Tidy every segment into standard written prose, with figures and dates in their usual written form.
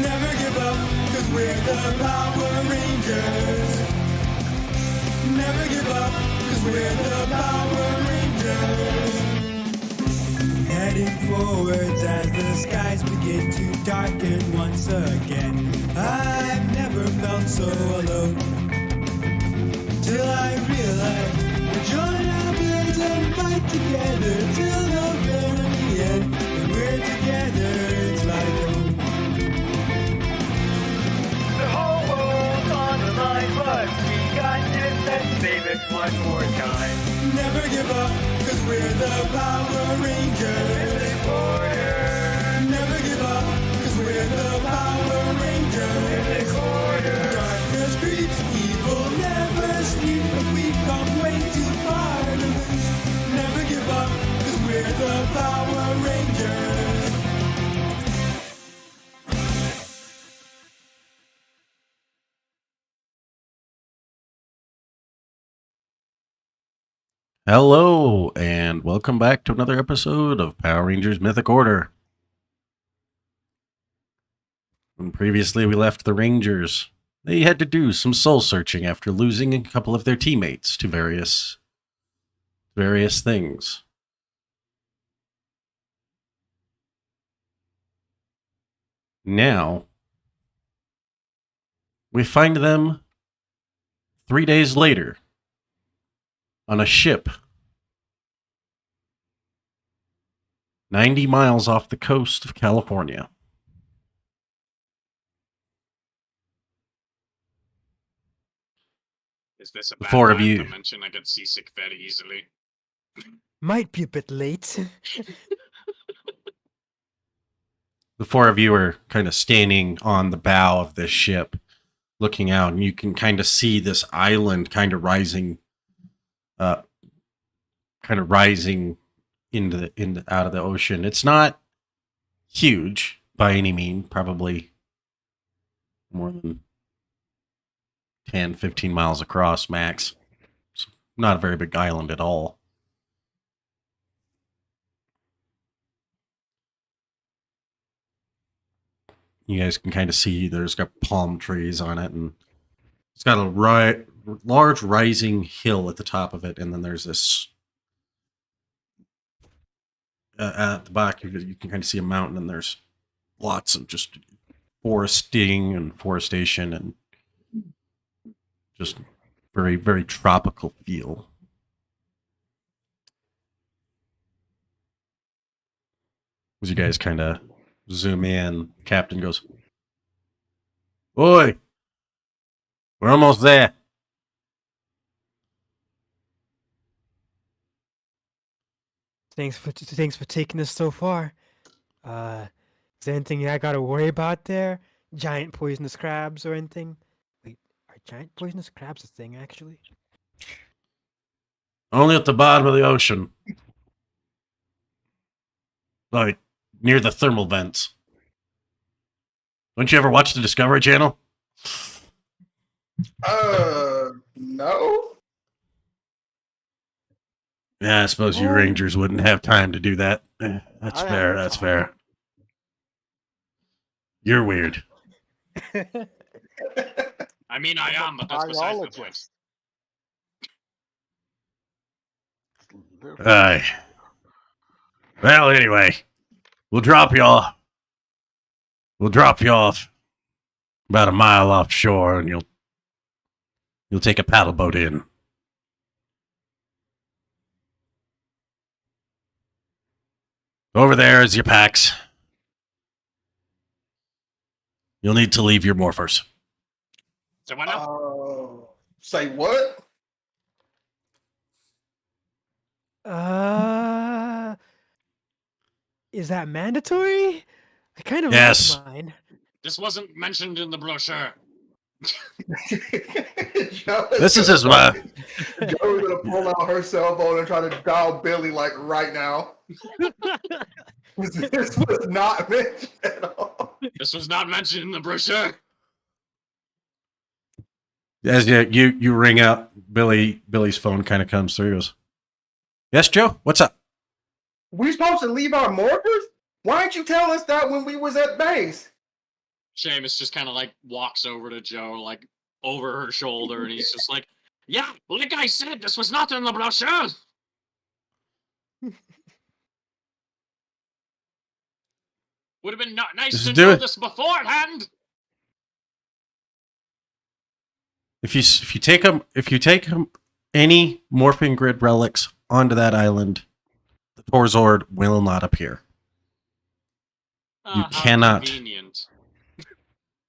Never give up, cause we're the Power Rangers. Never give up, cause we're the Power Rangers. Heading forwards as the skies begin to darken once again. I've never felt so alone, till I realized we'll join our bills and fight together till the very end. When we're together, it's like home. The whole world's on the line, but we got this, let's save it one more time. Never give up, cause we're the Power Rangers. Never give up, cause we're the Power Rangers. Darkness creeps, evil never sleeps, but we've come way too far to lose. Never give up, cause we're the Power Rangers. Hello, and welcome back to another episode of Power Rangers Mythic Order. When previously we left the Rangers, they had to do some soul searching after losing a couple of their teammates to various things. Now, we find them 3 days later on a ship 90 miles off the coast of California. Is this a The bad four of time you. to mention I get seasick very easily? Might be a bit late. The four of you are kind of standing on the bow of this ship, looking out, and you can kind of see this island kind of rising into out of the ocean. It's not huge by any means, probably more than 10, 15 miles across max. It's not a very big island at all. You guys can kind of see there's got palm trees on it, and it's got a large rising hill at the top of it, and then there's this at the back you can kind of see a mountain, and there's lots of just forestation and just very, very tropical feel. As you guys kind of zoom in, Captain goes, "Oi, we're almost there." Thanks for taking us so far. Is there anything I gotta worry about there? Giant poisonous crabs or anything? Wait, are giant poisonous crabs a thing actually? Only at the bottom of the ocean. Like, near the thermal vents. Don't you ever watch the Discovery Channel? No. Yeah, I suppose you Rangers wouldn't have time to do that. That's fair, that's fair. You're weird. I mean, I am, but that's besides the point. Aye. Well, anyway, we'll drop you off about a mile offshore, and you'll take a paddle boat in. Over there is your packs. You'll need to leave your morphers. So what now? Say what? Is that mandatory? I kind of Yes. like mine. This wasn't mentioned in the brochure. This is his Joe's gonna pull out her cell phone and try to dial Billy like right now. This was not mentioned at all. This was not mentioned in the brochure. As you ring up, Billy's phone kind of comes through. He goes, "Yes, Joe? What's up?" We supposed to leave our morphers? Why didn't you tell us that when we was at base? Seamus just kind of like walks over to Joe, like over her shoulder, and he's just like, "Yeah, like I said, this was not in the brochure." Would have been nice Just to do know it. this beforehand. If you take any morphing grid relics onto that island, the Torzord will not appear. You How cannot. convenient.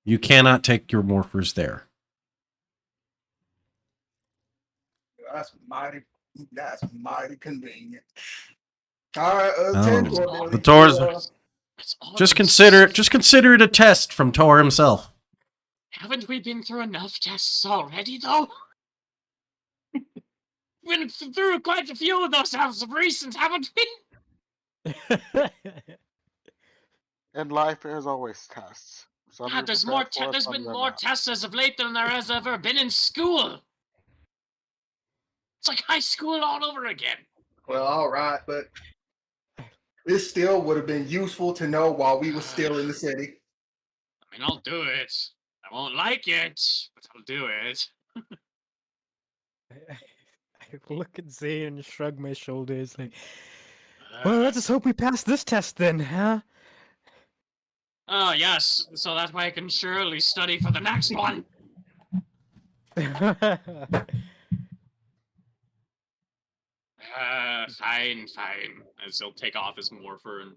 You cannot take your morphers there. That's mighty convenient. All right, Oh, 10 It's for all- the Billy. Torzord. It's all Just been consider it a test from Tor himself. Haven't we been through enough tests already, though? We've been through quite a few of those as of recent, haven't we? In life, there's always tests. Some God, you there's prepare more. for, There's some been you're more not. tests as of late than there has ever been in school. It's like high school all over again. Well, all right, but this still would have been useful to know while we were still in the city. I mean, I'll do it. I won't like it, but I'll do it. I look at Zane and shrug my shoulders like, well, let's just hope we pass this test then, huh? Oh, yes, so that way I can surely study for the next one. Fine. As he'll take off his morpher and,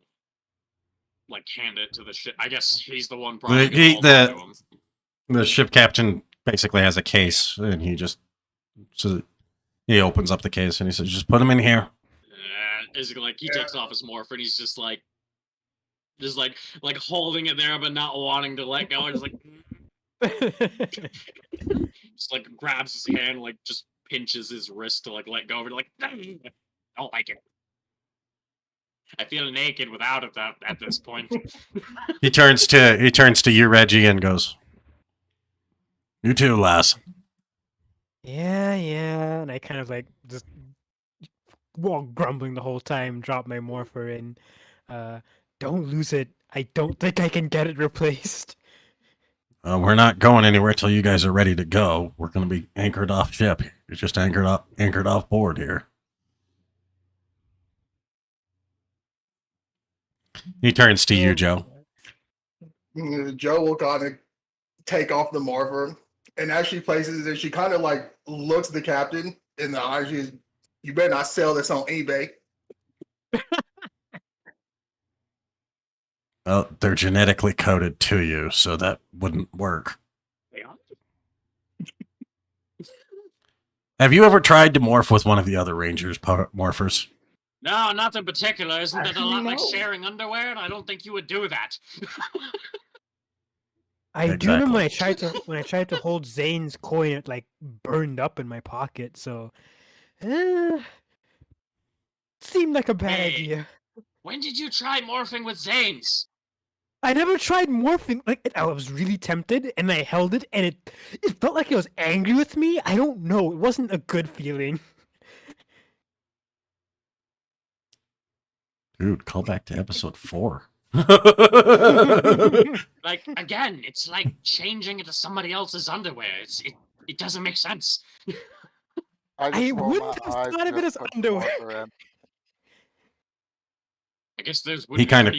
like, hand it to the ship. I guess he's the one probably He- gonna hold on to him. The ship captain basically has a case, and he opens up the case and he says, "Just put him in here." Is like he takes off his morpher and he's just like holding it there but not wanting to let go. And just like grabs his hand, like just pinches his wrist to like let go of it. Like, I don't like it. I feel naked without it at this point. He turns to you, Reggie, and goes, "You too, lass." yeah, and I kind of like just while grumbling the whole time, drop my morpher in. Don't lose it. I don't think I can get it replaced. We're not going anywhere till you guys are ready to go. We're going to be anchored off ship. You're just anchored off board here. He turns to you, Joe. Joe will kind of take off the morpher and actually places it. She kind of like looks the captain in the eyes. She's, you better not sell this on eBay. Well, they're genetically coded to you, so that wouldn't work. They are? Have you ever tried to morph with one of the other Rangers' morphers? No, not in particular. Isn't that a lot like No. sharing underwear? And I don't think you would do that. I do remember Exactly. when I tried to hold Zane's coin, it like burned up in my pocket. So, seemed like a bad Hey. idea. When did you try morphing with Zane's? I never tried morphing. Like I was really tempted, and I held it, and it felt like it was angry with me. I don't know. It wasn't a good feeling. Dude, call back to episode 4. Like, again, it's like changing into somebody else's underwear. It doesn't make sense. I just roll wouldn't my have eyes thought of it just as put underwear. morpher in. I guess there's he kind of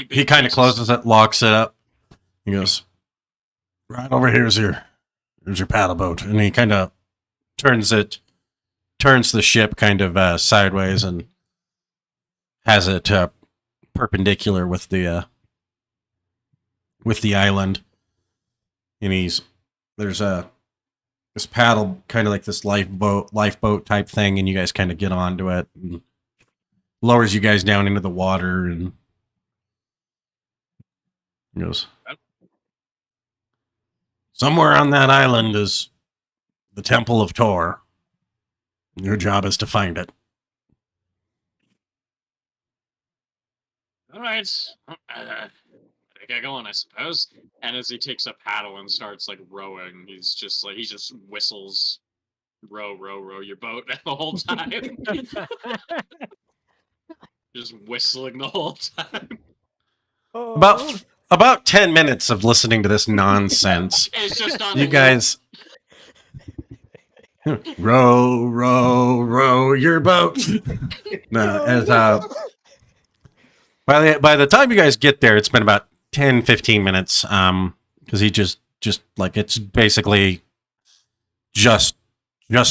closes it, locks it up. He goes, "Right over here's your paddle boat," and he kind of turns the ship kind of sideways and has it perpendicular with the island. And there's this paddle, kind of like this lifeboat type thing, and you guys kind of get onto it and lowers you guys down into the water, and he goes, "Somewhere on that island is the Temple of Tor. Your job is to find it." All right. I get going, I suppose. And as he takes a paddle and starts like rowing, he just whistles, row your boat the whole time. Just whistling the whole time. Oh. About about 10 minutes of listening to this nonsense. It's just on You guys row, row, row your boat. No, as by the time you guys get there, it's been about 10, 15 minutes. Because he just like it's basically just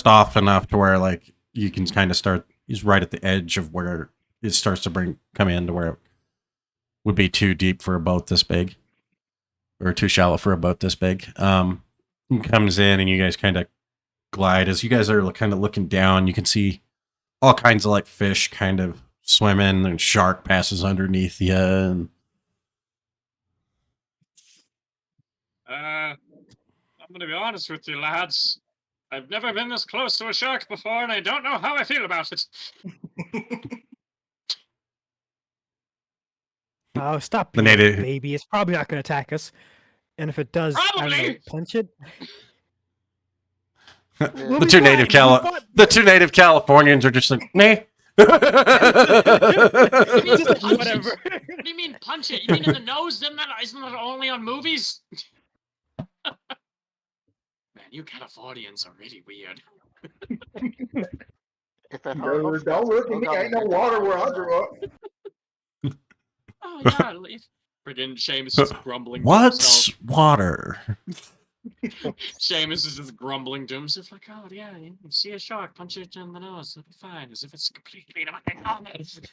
off enough to where like you can kind of start. He's right at the edge of where it starts to come in to where it would be too deep for a boat this big, or too shallow for a boat this big. He comes in and you guys kind of glide. As you guys are kind of looking down, you can see all kinds of like fish kind of swimming, and shark passes underneath you. And I'm gonna be honest with you, lads. I've never been this close to a shark before, and I don't know how I feel about it. Oh, stop The being a native- baby. It's probably not going to attack us. And if it does, I don't know, Probably. punch it. the two native Californians are just like, nah. Just Punch whatever. it. What do you mean punch it? You mean in the nose? Isn't that only on movies? Man, you Californians are really weird. If it No, hurts, don't look at me. Ain't no water where I grew up. Oh yeah, leave. Friggin' Seamus is grumbling to What's himself. water? Seamus is just grumbling to himself like, oh yeah, you see a shark, punch it in the nose, it'll be fine. As if it's completely honest.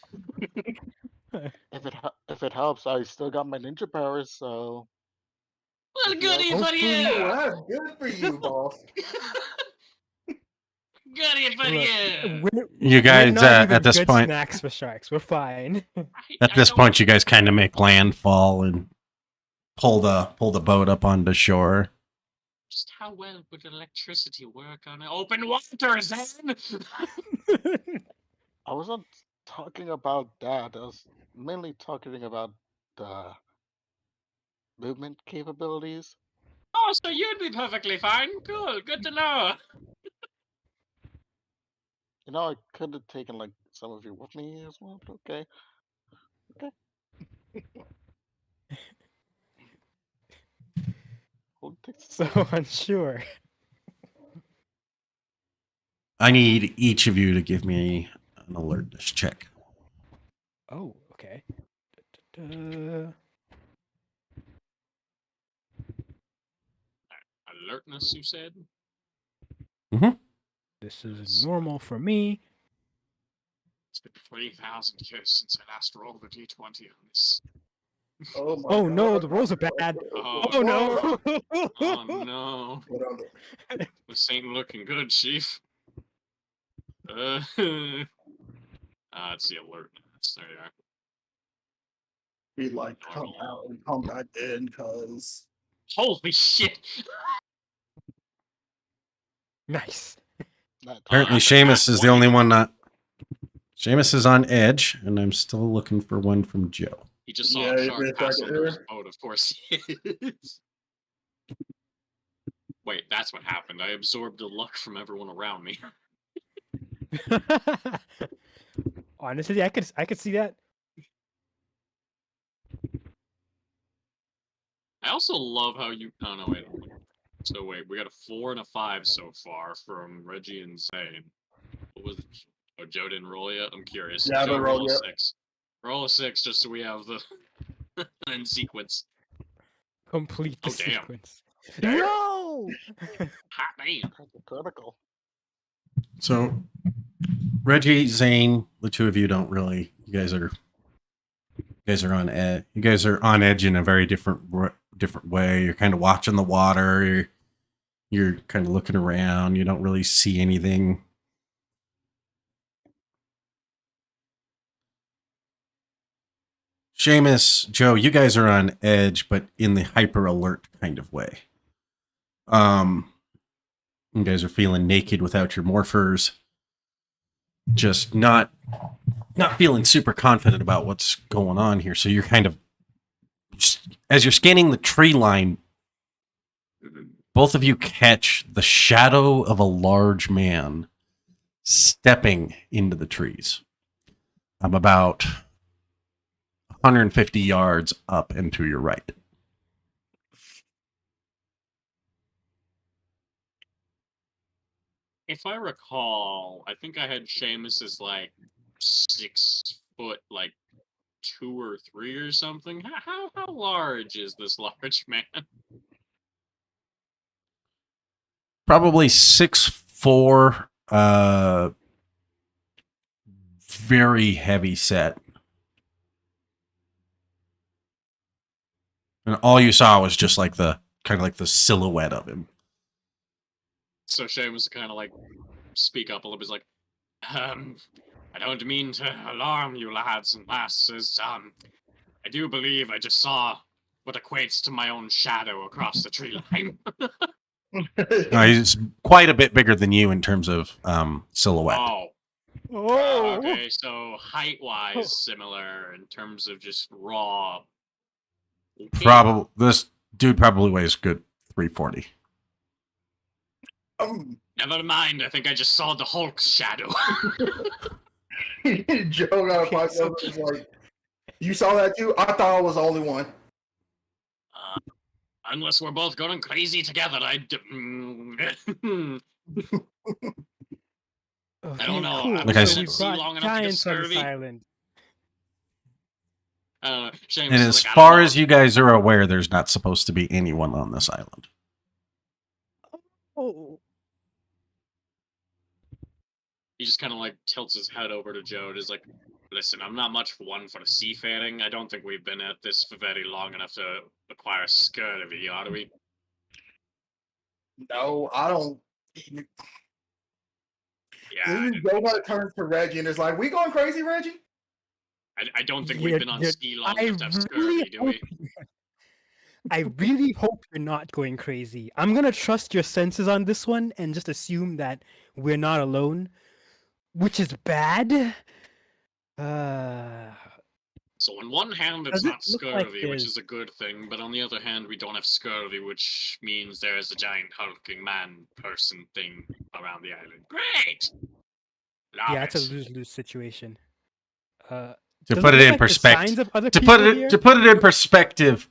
if it helps, I still got my ninja powers, so Well, If you goody like- for you! Well, that's good for you, boss. Goody for you! You We're guys, not even at this good point, snacks for sharks. We're fine. at this point, you guys kind of make landfall and pull the boat up onto shore. Just how well would electricity work on open water, Zen? I wasn't talking about that. I was mainly talking about the movement capabilities. Oh, so you'd be perfectly fine. Cool, good to know. You know, I could have taken like some of you with me as well, but okay. We'll take the So unsure. I need each of you to give me an alertness check. Oh, okay. Da-da-da. Alertness, you said? This is normal for me. It's been 3,000 years since I last rolled a d20 on this. Oh, my Oh no, God. the rolls are bad. Oh, Oh no. Oh no. What on the- This ain't looking good, Chief. It's the alertness. There you are. Be like, come out and come back in, cuz. Holy shit! Nice. that. Apparently, Seamus is the only one not. Seamus is on edge, and I'm still looking for one from Joe. He just saw Yeah, a he shark really pass took it under his there. boat, of course he is. Wait, that's what happened. I absorbed the luck from everyone around me. Honestly, I could see that. I also love how you. Oh no, wait. So wait, we got a 4 and a 5 so far from Reggie and Zane. What was it? Oh, Joe didn't roll yet. I'm curious. Yeah, I Joe, haven't rolled roll a yet. 6. Roll a 6 just so we have the in sequence. Complete the Oh, damn. sequence. Damn. No! Hot damn. Critical. So, Reggie, Zane, the two of you don't really. You guys are on edge. You guys are on edge in a very different way. You're kind of watching the water. You're kind of looking around. You don't really see anything. Seamus, Joe, you guys are on edge, but in the hyper alert kind of way. You guys are feeling naked without your morphers. Just not feeling super confident about what's going on here. So you're kind of, as you're scanning the tree line, both of you catch the shadow of a large man stepping into the trees. I'm about 150 yards up and to your right. If I recall, I think I had Seamus as like 6 foot, like 2 or 3 or something. How large is this large man? Probably 6'4", very heavy set. And all you saw was just like the kind of like the silhouette of him. So Seamus kind of like speak up a little bit, like, I don't mean to alarm you lads and lasses. I do believe I just saw what equates to my own shadow across the tree line. He's quite a bit bigger than you in terms of silhouette. Oh, Oh, okay. So height-wise, similar in terms of just raw. Okay. Probably this dude probably weighs good 340. Never mind. I think I just saw the Hulk's shadow. Joe got a pipe over. It's like, you saw that too? I thought I was the only one. Unless we're both going crazy together, I don't know. Cool. I've Like I been said- at sea long enough to get giants on this scurvy. island. Seamus And is as like, I don't far know. as you guys are aware, there's not supposed to be anyone on this island. Oh, He just kind of like tilts his head over to Joe and is like, listen, I'm not much one for seafaring. I don't think we've been at this for very long enough to acquire scurvy, are we? No, I don't. Yeah. Then Joe got to turn to Reggie and it's like, we going crazy, Reggie? I don't think Yeah, we've been on yeah, sea long I enough to have really scurvy, do we? I really hope you're not going crazy. I'm gonna trust your senses on this one and just assume that we're not alone, which is bad. So on one hand, it's Does it not look like scurvy, which there's- is a good thing, but on the other hand, we don't have scurvy, which means there is a giant hulking man person thing around the island. Great! Love Yeah, it's a it. lose-lose situation. To Does put it it look in like there's perspective, signs of other to people put it here? to put it in perspective,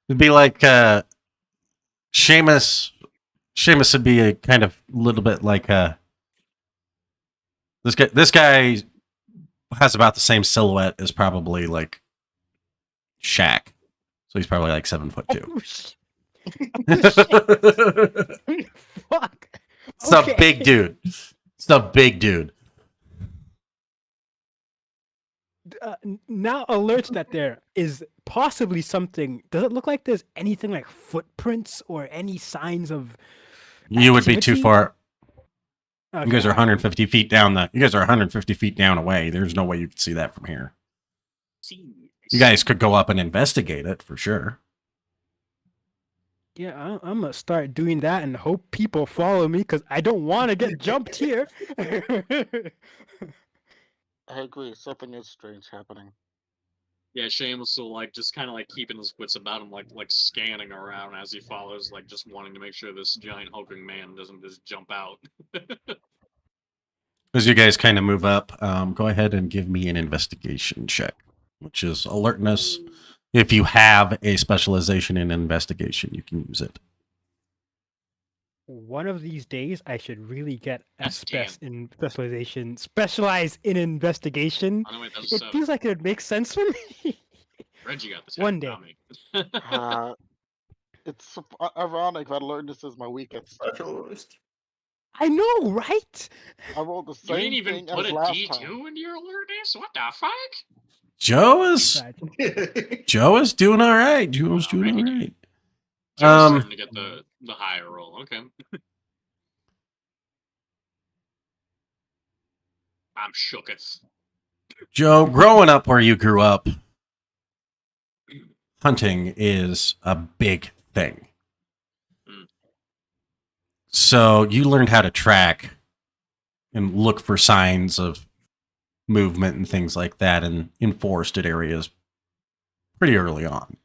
it'd be like Seamus. Seamus would be a kind of little bit like this guy. This guy has about the same silhouette as probably like Shaq, so he's probably like 7'2". Oh, shit. Fuck. It's a big dude. It's a big dude. Now alert that there is possibly something. Does it look like there's anything like footprints or any signs of? You would be too activity? far. Okay, You guys are alright. 150 feet down. You guys are 150 feet down away. There's no way you could see that from here. You guys could go up and investigate it for sure. Yeah, I'm gonna start doing that and hope people follow me because I don't want to get jumped here. I agree. Something is strange happening. Yeah, Seamus will like just kind of like keeping his wits about him, like scanning around as he follows, like just wanting to make sure this giant hulking man doesn't just jump out. As you guys kind of move up, go ahead and give me an investigation check, which is alertness. If you have a specialization in investigation, you can use it. One of these days, I should really get a Damn. specialize in investigation. Oh, no, wait, that was It 7. feels like it makes sense for me. Reggie got this. One day. It's ironic that alertness is my weakest. Specialist. I know, right? I rolled the You same didn't even thing put as a last D2 time. into your alertness? What the fuck? Joe is doing all right. Joe's doing all right. Joe's starting to get the higher roll. Okay. I'm shooketh. Joe, growing up where you grew up, hunting is a big thing. Mm. So you learned how to track and look for signs of movement and things like that in forested areas pretty early on.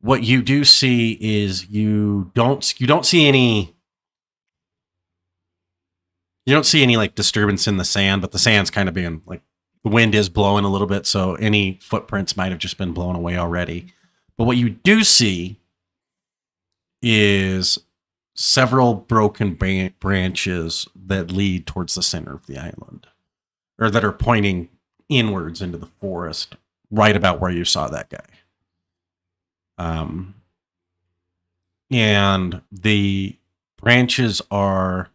What you do see is you don't see any like disturbance in the sand, but the sand's kind of being like the wind is blowing a little bit, so any footprints might have just been blown away already. But what you do see is several broken branches that lead towards the center of the island, or that are pointing inwards into the forest, right about where you saw that guy. And the branches are,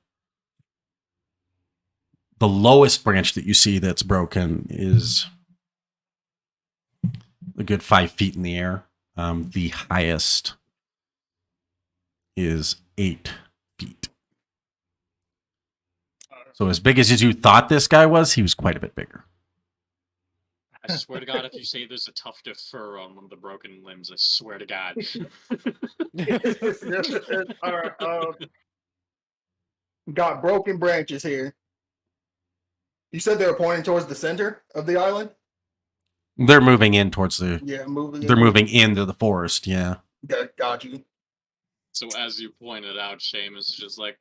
the lowest branch that you see that's broken is a good 5 feet in the air. The highest is 8 feet. So as big as you thought this guy was, he was quite a bit bigger. I swear to God, if you say there's a tuft of fur on one of the broken limbs, I swear to God. All right. Got broken branches here. You said they were pointing towards the center of the island. They're moving in towards the. Yeah, moving. They're moving into the forest. Yeah. Got you. So as you pointed out, Seamus is just like,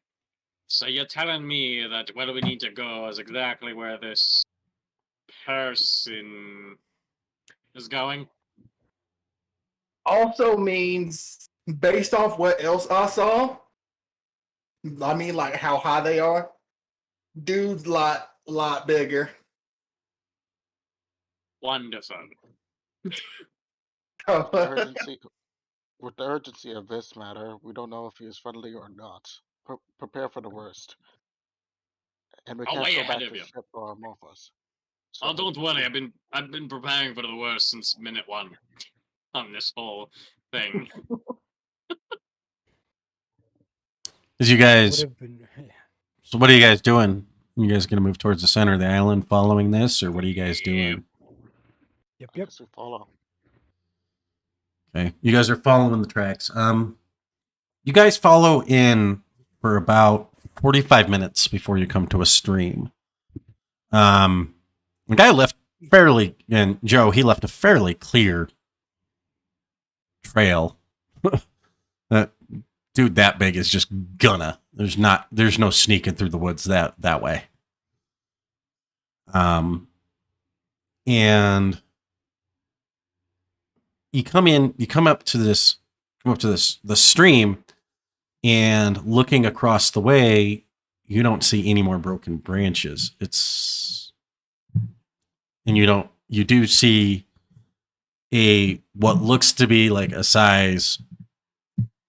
so you're telling me that where we need to go is exactly where this person is going? Also means, based off what else I saw, I mean, like how high they are, dude's lot bigger. Wonderful. With the urgency of this matter, we don't know if he is friendly or not. Prepare for the worst. And we I'll can't way go ahead back of to you. ship or Morphos. Oh, don't worry. I've been preparing for the worst since minute 1 on this whole thing. As you guys, Would've been- so what are you guys doing? You guys gonna move towards the center of the island, following this, or what are you guys doing? Yep, I yep. guess we follow. Okay, you guys are following the tracks. You guys follow in for about 45 minutes before you come to a stream. The guy left fairly, and Joe, he left a fairly clear trail. That dude that big is just gonna. There's no sneaking through the woods that way. And you come up to the stream, and looking across the way, you don't see any more broken branches. You do see what looks to be like a size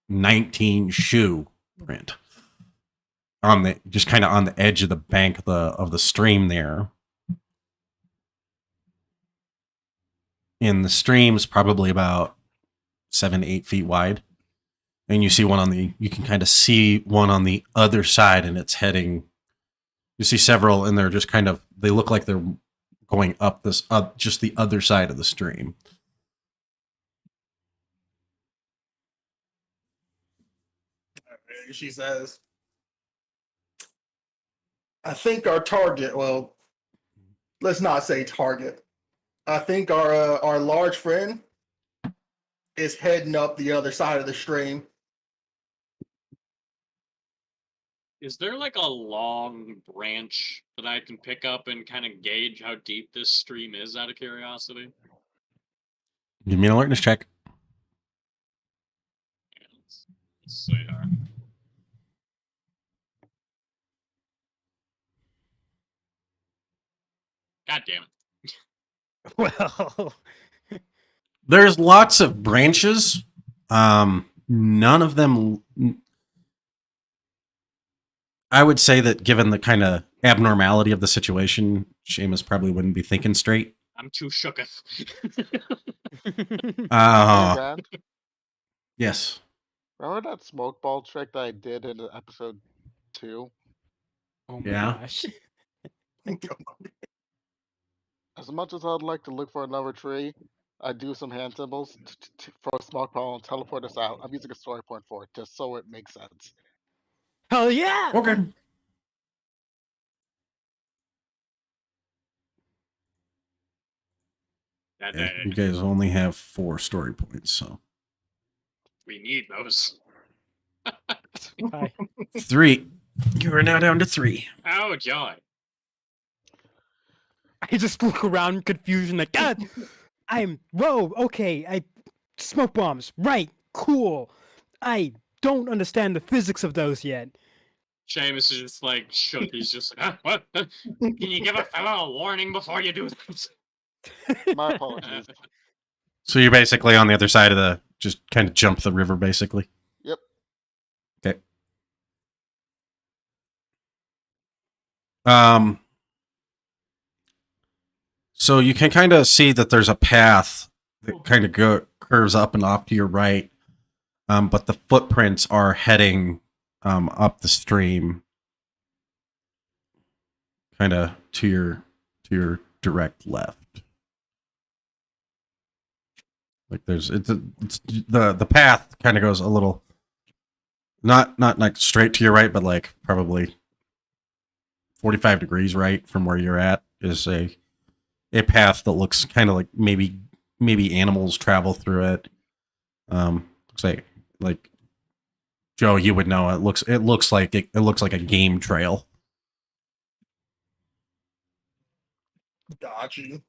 19 shoe print just kind of on the edge of the bank of the stream there. And the stream's probably about 7 to 8 feet wide. And you see you can kind of see one on the other side, and it's heading. You see several, and they're just they look like they're going up just the other side of the stream. She says, I think our target, well, let's not say target. I think our large friend is heading up the other side of the stream. Is there like a long branch that I can pick up and kind of gauge how deep this stream is out of curiosity? Give me an alertness check. Yeah, let's see here. God damn it. Well, There's lots of branches. None of them. I would say that given the kind of abnormality of the situation, Seamus probably wouldn't be thinking straight. I'm too shooketh. Hey, Uh, Rand, yes. remember that smoke ball trick that I did in episode 2? oh my Yeah. gosh. As much as I'd like to look for another tree, I do some hand symbols for a smoke ball and teleport us out. I'm using a story point for it, just so it makes sense. Hell yeah! Okay. That Yeah, you guys only have 4 story points, so we need those. Hi. 3. You are now down to 3. Oh joy. I just look around in confusion like, God, whoa, okay, smoke bombs, right, cool. I don't understand the physics of those yet. Seamus is just like shook. He's just like, huh? What? Huh? Can you give a fella a warning before you do this? My apologies. So you're basically on the other side of the, just kind of jump the river, basically. Yep. Okay. So you can kind of see that there's a path that kind of curves up and off to your right, but the footprints are heading up the stream, kind of to your direct left. Like it's the path kind of goes a little, not like straight to your right, but like probably 45 degrees right from where you're at is a path that looks kind of like maybe animals travel through it. Looks like Joe, you would know. It looks like a game trail. Got you.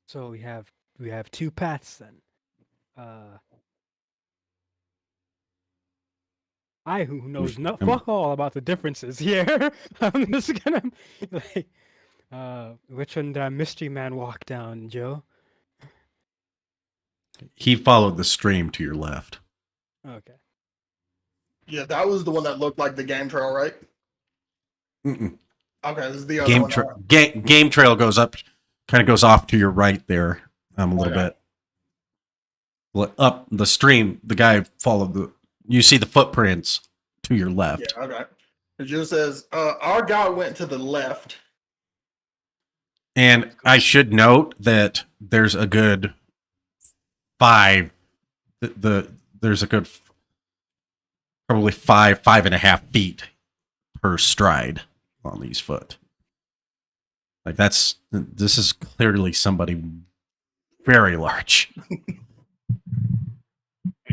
So we have two paths then. I who knows fuck all about the differences here. I'm just gonna like, which one did Mystery Man walk down, Joe? He followed the stream to your left. Okay. Yeah, that was the one that looked like the game trail, right? Mm-mm. Okay, this is the other one. Game trail goes up, kind of goes off to your right there, a little bit. Up the stream, the guy followed you see the footprints to your left. Yeah, okay. It just says, our guy went to the left. And I should note that there's a good there's a good probably 5.5 feet per stride on these foot. Like this is clearly somebody very large.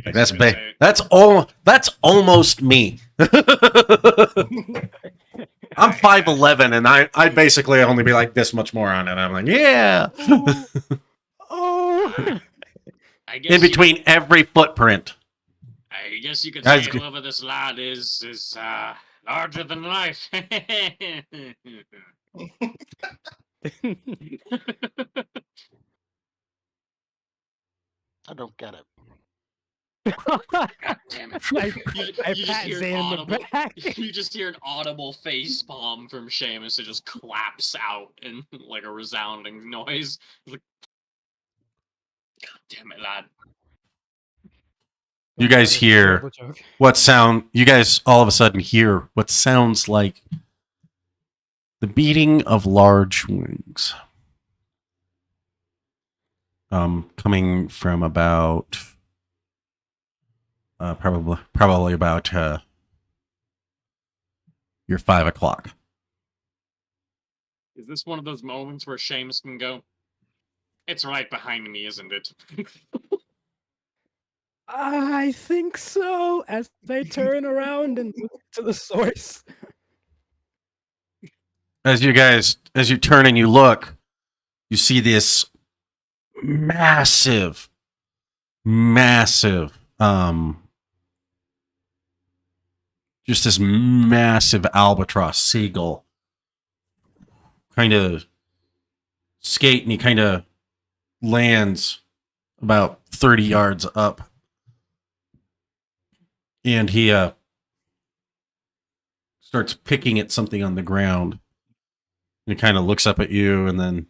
Like that's almost me. I'm 5'11", and I basically only be like this much more on it. I'm like, yeah. Oh. I guess In between every footprint. I guess you could That's say good. whoever this lad is larger than life. I don't get it. God damn it. I You just pat hear Zane in the audible, back. you just hear an audible face palm from Seamus. It just claps out in like a resounding noise. Like, God damn it, lad. You guys hear you guys all of a sudden hear what sounds like the beating of large wings. Coming from about probably about your 5 o'clock. Is this one of those moments where Seamus can go, it's right behind me, isn't it? I think so. As they turn around and look to the source. As you turn and you look, you see this massive just this massive albatross seagull kind of skate, and he kind of lands about 30 yards up, and he starts picking at something on the ground. And he kind of looks up at you and then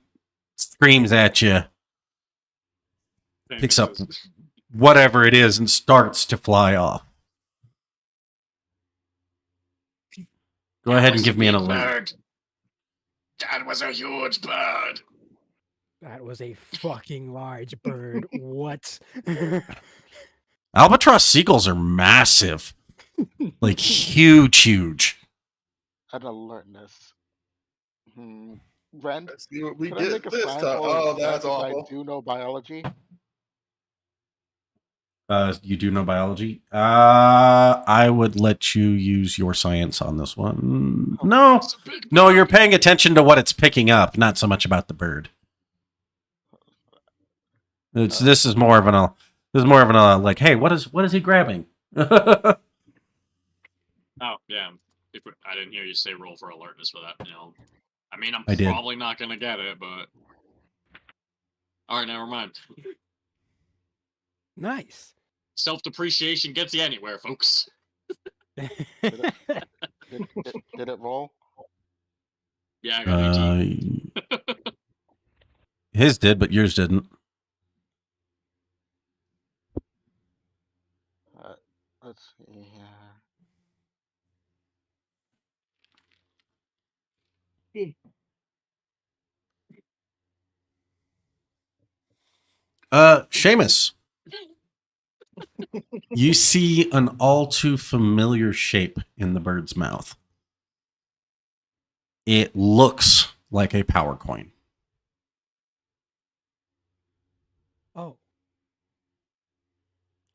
screams at you, picks up whatever it is, and starts to fly off. Go ahead and give me an alert. That was a huge bird. That was a fucking large bird. What? Albatross seagulls are massive. Like huge. An alertness. Ren, Let's see what we can I make get a this sign time. for Oh, that's I awful. do know biology. You do know biology? I would let you use your science on this one. No, you're paying attention to what it's picking up, not so much about the bird. This is more of an like, hey, what is he grabbing? Oh, yeah. I didn't hear you say roll for alertness for that. I mean, I'm I did. probably not gonna get it, but all right, never mind. Nice. Self-depreciation gets you anywhere, folks. Did it roll? Yeah, I got 18. His did, but yours didn't. Let's see here. Seamus, you see an all too familiar shape in the bird's mouth. It looks like a power coin. Oh.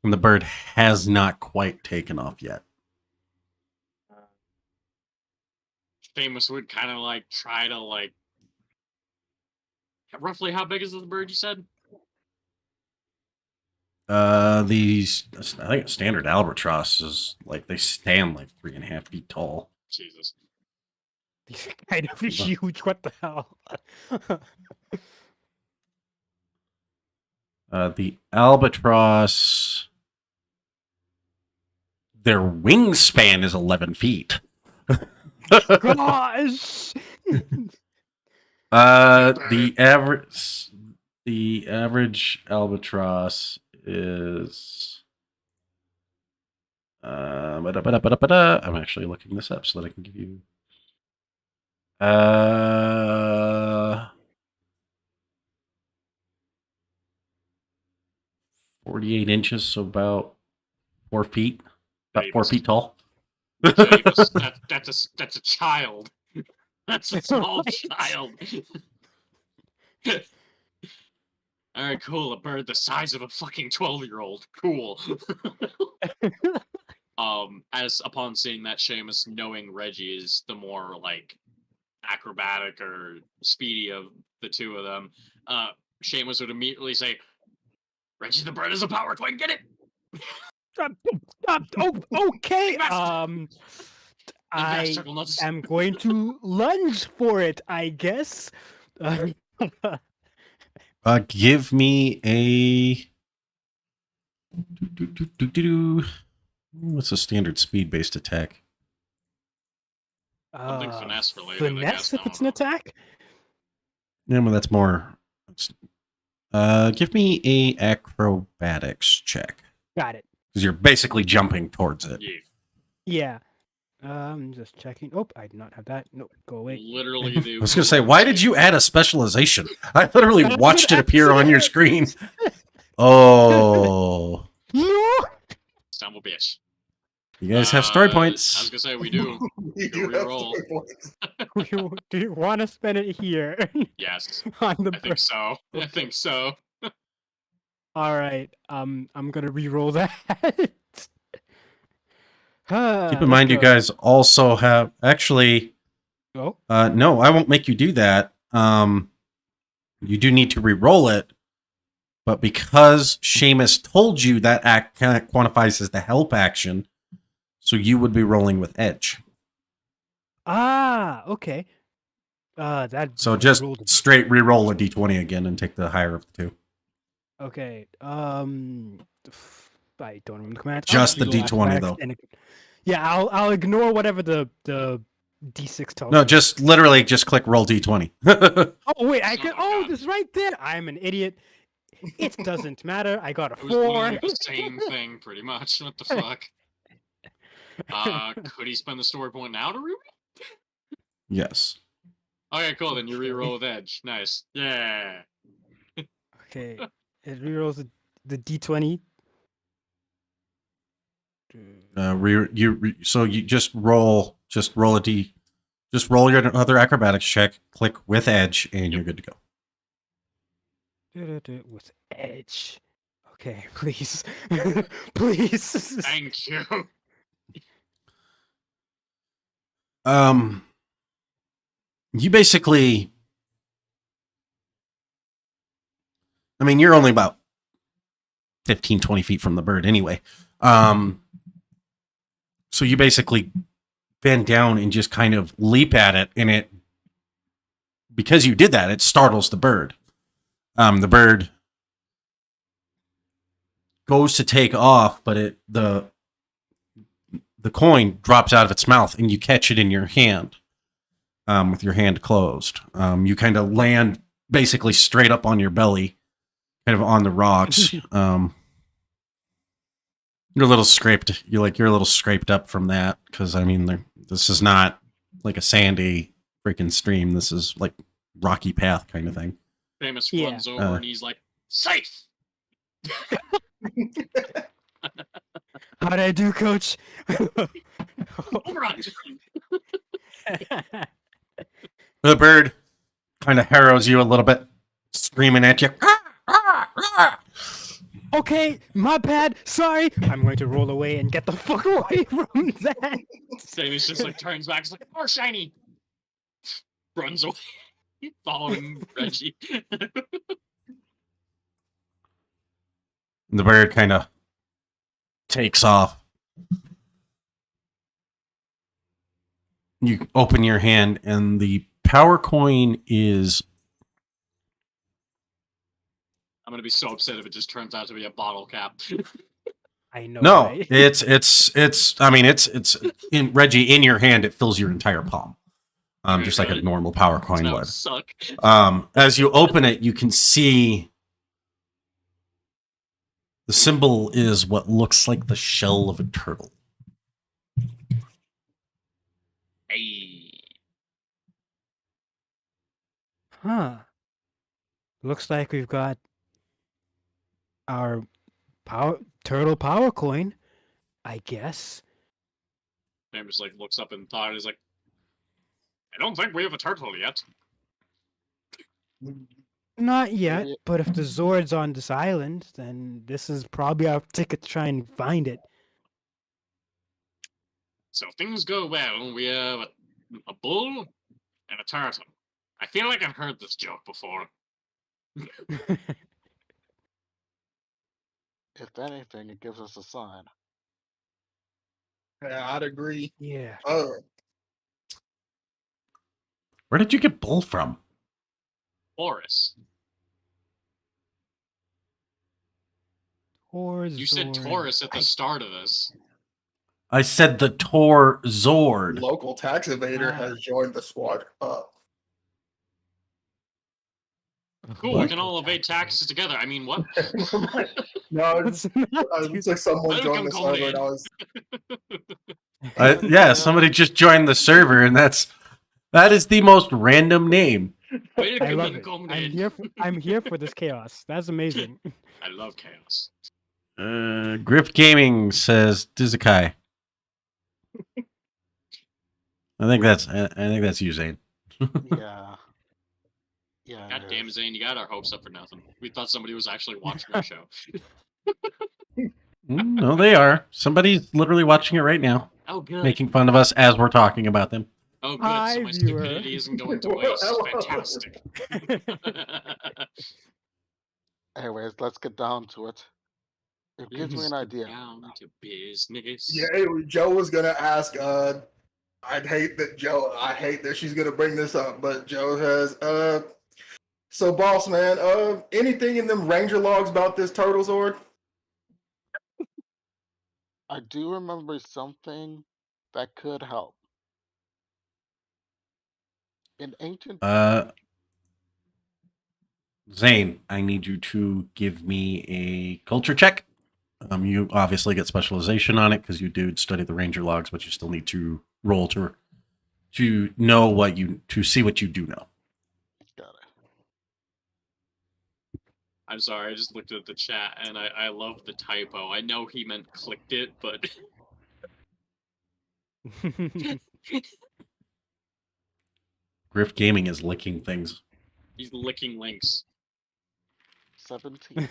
And the bird has not quite taken off yet. Famous would kind of like try to like. Roughly, how big is the bird? You said. These, I think a standard albatross is like they stand like 3.5 feet tall. Jesus. These are kind of huge. What the hell? The albatross, their wingspan is 11 feet. Gosh. The average albatross is I'm actually looking this up so that I can give you 48 inches, so about 4 feet. About 4 feet tall. Davis, that's a child. That's a small child. All right, cool. A bird the size of a fucking 12-year-old. Cool. As upon seeing that, Seamus, knowing Reggie is the more like acrobatic or speedy of the two of them, Seamus would immediately say, "Reggie the bird is a power coin. Get it." Okay. I am going to lunge for it, I guess. Give me a. What's a standard speed-based attack? Something finesse related. Finesse if it's an attack? Yeah, well, that's more. Give me a acrobatics check. Got it. Because you're basically jumping towards it. Yeah. I'm just checking. Oh, I do not have that. Nope, go away. Literally, I was going to say, why did you add a specialization? I literally watched it appear on your screen. Oh. No! Son of a bitch. You guys have story I was points. gonna say we do. You Can do have reroll. story points. Do you want to spend it here? Yes, On the I think so. I think so. All right. I'm gonna re-roll that. Keep in mind, you guys also have actually. Oh. No, I won't make you do that. You do need to re-roll it, but because Seamus told you that act quantifies as the help action, so you would be rolling with edge. Ah, okay. That. So just straight re-roll a d20 again and take the higher of the two. Okay. I don't remember the command. Just the I'll d20 though. Yeah, I'll ignore whatever the d6 tells No, me. just literally just click roll d20. Oh wait, I can. Oh, this is right there. I'm an idiot. It doesn't matter. I got a It was literally 4. the same thing, pretty much. What the fuck? Could he spend the story point now to reroll? Yes. Okay, cool. Then you reroll with edge. Nice. Yeah. Okay, it rerolls the d20. So you just roll a d. Just roll your other acrobatics check. Click with edge, and you're good to go. With edge. Okay, please, please. Thank you. You basically. I mean, you're only about 15, 20 feet from the bird anyway. So you basically bend down and just kind of leap at it, and it, because you did that, it startles the bird. The bird goes to take off, but the coin drops out of its mouth, and you catch it in your hand, with your hand closed. You kind of land basically straight up on your belly, kind of on the rocks. You're a little scraped. You're a little scraped up from that, because I mean, this is not like a sandy freaking stream. This is like rocky path kind of thing. Famous Yeah. runs over and he's like, safe! How'd I do, Coach? Overrun! The bird kind of harrows you a little bit, screaming at you. Okay, my bad. Sorry. I'm going to roll away and get the fuck away from that. Samus just like turns back, it's like, more shiny! Runs away, following Reggie. The bird kind of takes off. You open your hand, and the power coin is... I'm gonna be so upset if it just turns out to be a bottle cap. I know. No, right? it's. I mean, it's in Reggie, in your hand. It fills your entire palm, Okay, just like a good. normal power coin That would. would suck. As you open it, you can see the symbol is what looks like the shell of a turtle. Hey. Huh. Looks like we've got our turtle power coin, I guess. Sam just like looks up in thought and is like, I don't think we have a turtle yet. Not yet, Yeah. but if the Zord's on this island, then this is probably our ticket to try and find it. So if things go well, we have a bull and a turtle. I feel like I've heard this joke before. If anything, it gives us a sign. Yeah, I'd agree. Yeah. Where did you get bull from? Taurus. Or You said Zord. Taurus at the start of this. I said the Tor Zord. Local tax evader Ah. has joined the squad. Cool, we can all evade taxes together. I mean, what? No, Let's not do it's like someone Welcome, joined the server and I was Yeah, somebody just joined the server, and that is the most random name. Way to I love come it. come I'm here for this chaos. That's amazing. I love chaos. Grift Gaming says Dizakai. I think that's you, Zane. Yeah. Yeah. God it damn, is. Zane, you got our hopes up for nothing. We thought somebody was actually watching our show. No, they are. Somebody's literally watching it right now, Oh, good. making fun of us as we're talking about them. Oh, good. Hi, So my viewer. stupidity isn't going to waste. Fantastic. Anyways, let's get down to it. It gives me an idea. Down to business. yeah. Anyway, Joe was gonna ask. I hate that she's gonna bring this up, but Joe has. So boss man, anything in them ranger logs about this turtle Zord? I do remember something that could help. In ancient Zane, I need you to give me a culture check. You obviously get specialization on it because you do study the ranger logs, but you still need to roll to know to see what you do know. got it. I'm sorry, I just looked at the chat and I love the typo. I know he meant clicked it, but Grift Gaming is licking things. he's licking links. 17.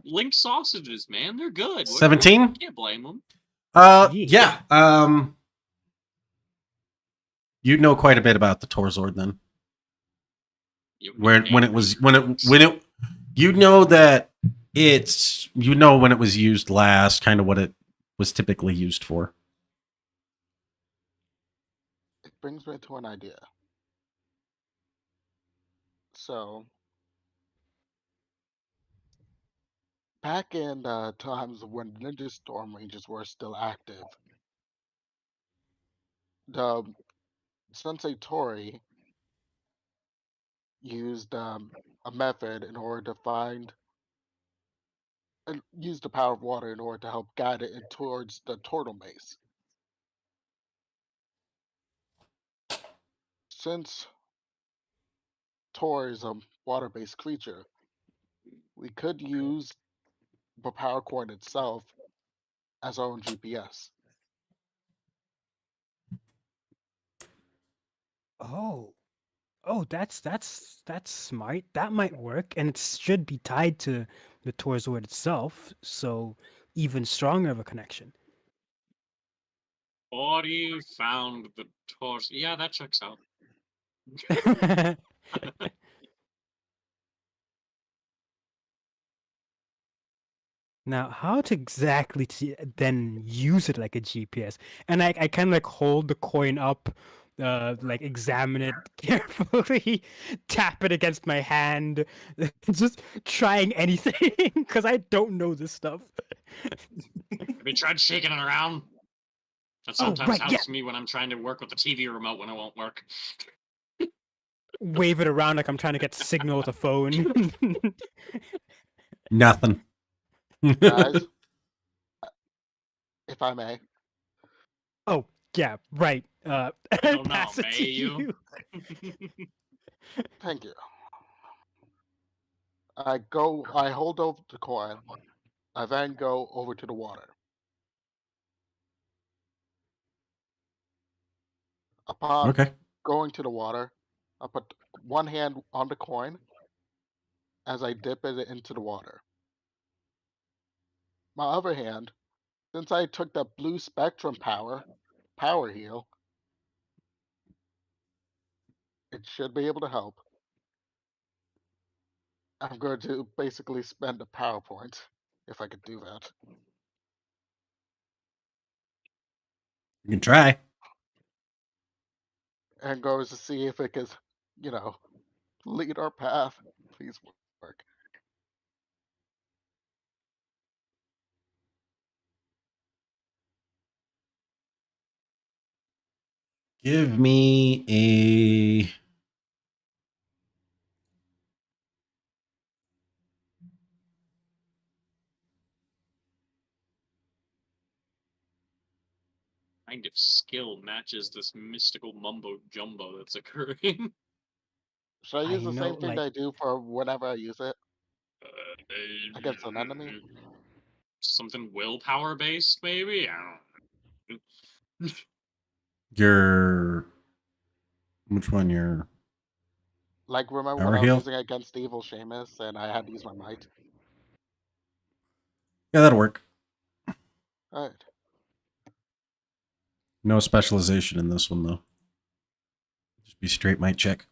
Link sausages, man, they're good. 17? Can't blame them. Yeah. You know quite a bit about the Torzord then. When You know that it's when it was used last, kind of what it was typically used for. It brings me to an idea. So, back in times when Ninja Storm Rangers were still active, the Sensei Tori used a method in order to find and use the power of water in order to help guide it towards the turtle maze. Since Tor is a water-based creature, we could use the power cord itself as our own GPS. Oh, oh, that's smart. That might work, and it should be tied to the Torzord itself, so even stronger of a connection. Body found the torso. Yeah, that checks out. Now, how to exactly then use it like a GPS? And I kind of like hold the coin up, like examine it carefully, tap it against my hand, just trying anything because I don't know this stuff. Have you tried shaking it around? That Oh, sometimes right, yeah. helps me when I'm trying to work with the TV remote when it won't work. Wave it around like I'm trying to get signal with a phone. Nothing. Guys, if I may, Oh, yeah, right. I don't know, Pass it may to you? thank you. I hold over the coin. I then go over to the water. Upon Okay. going to the water, I put one hand on the coin as I dip it into the water. My other hand, since I took that blue spectrum power heal, it should be able to help. I'm going to basically spend a power point, if I could do that. You can try. And goes to see if it can, you know, lead our path. Please work. Give me a. Kind of skill matches this mystical mumbo jumbo that's occurring. Should I I use the know, same thing that like, I do for whenever I use it Uh, against an enemy? something willpower based, maybe? I don't know. Your. Which one? Your Like, remember when power I was heal? using it against Evil Seamus and I had to use my might? Yeah, that'll work. Alright. No specialization in this one, though. Just be straight might check.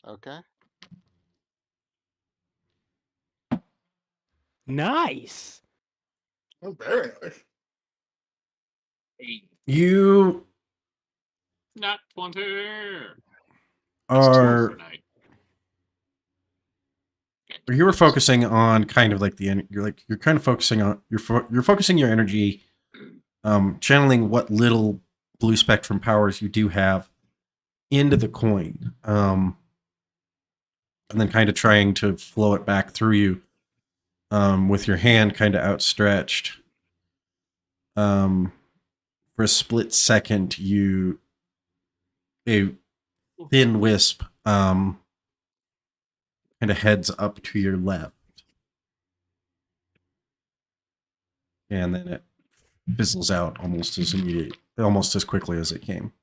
Okay. nice. Oh, very nice. Hey, You not 20. That's 2 are. for night. You were focusing on kind of like you're kind of focusing on you're focusing your energy, channeling what little blue spectrum powers you do have into the coin, and then kind of trying to flow it back through you, with your hand kind of outstretched. For a split second, a thin wisp, kind of heads up to your left, and then it fizzles out almost as quickly as it came.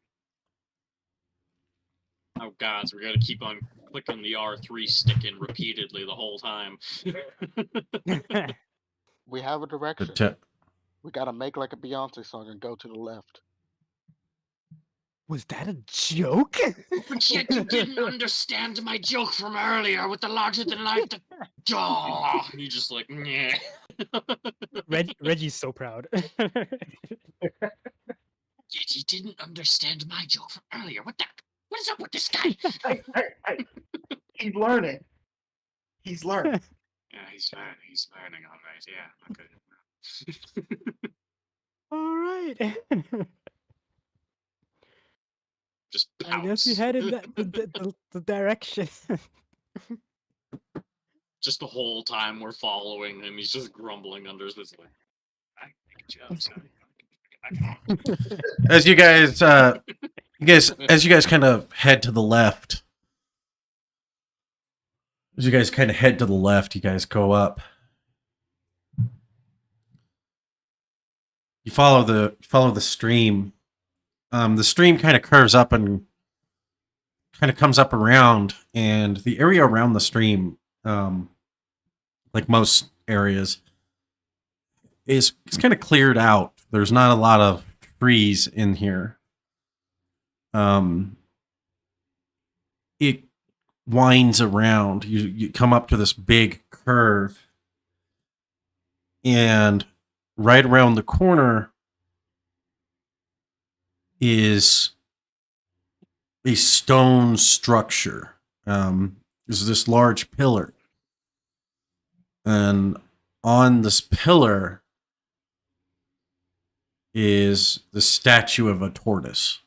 Oh god, so we gotta keep on clicking the R3 stick in repeatedly the whole time. We have a The direction. te- We gotta make like a Beyonce song and go to the left. Was that a joke? But yet you didn't understand my joke from earlier with the larger-than-life jaw. You just like, yeah. Reggie's so proud. Yet you didn't understand my joke from earlier. What is up with this guy? Hey. He's learning. He's learning. Yeah, he's learning, all right. Yeah, okay. All right. Just I guess we pounce. headed the direction. Just the whole time we're following him, he's just grumbling under his like, I can make a joke, so As you guys kind of head to the left. As you guys kind of head to the left, you guys go up. You follow the stream. The stream kind of curves up and kind of comes up around, and the area around the stream, like most areas, is kind of cleared out. There's not a lot of trees in here. It winds around. You come up to this big curve, and right around the corner is a stone structure. There's this large pillar, and on this pillar is the statue of a tortoise.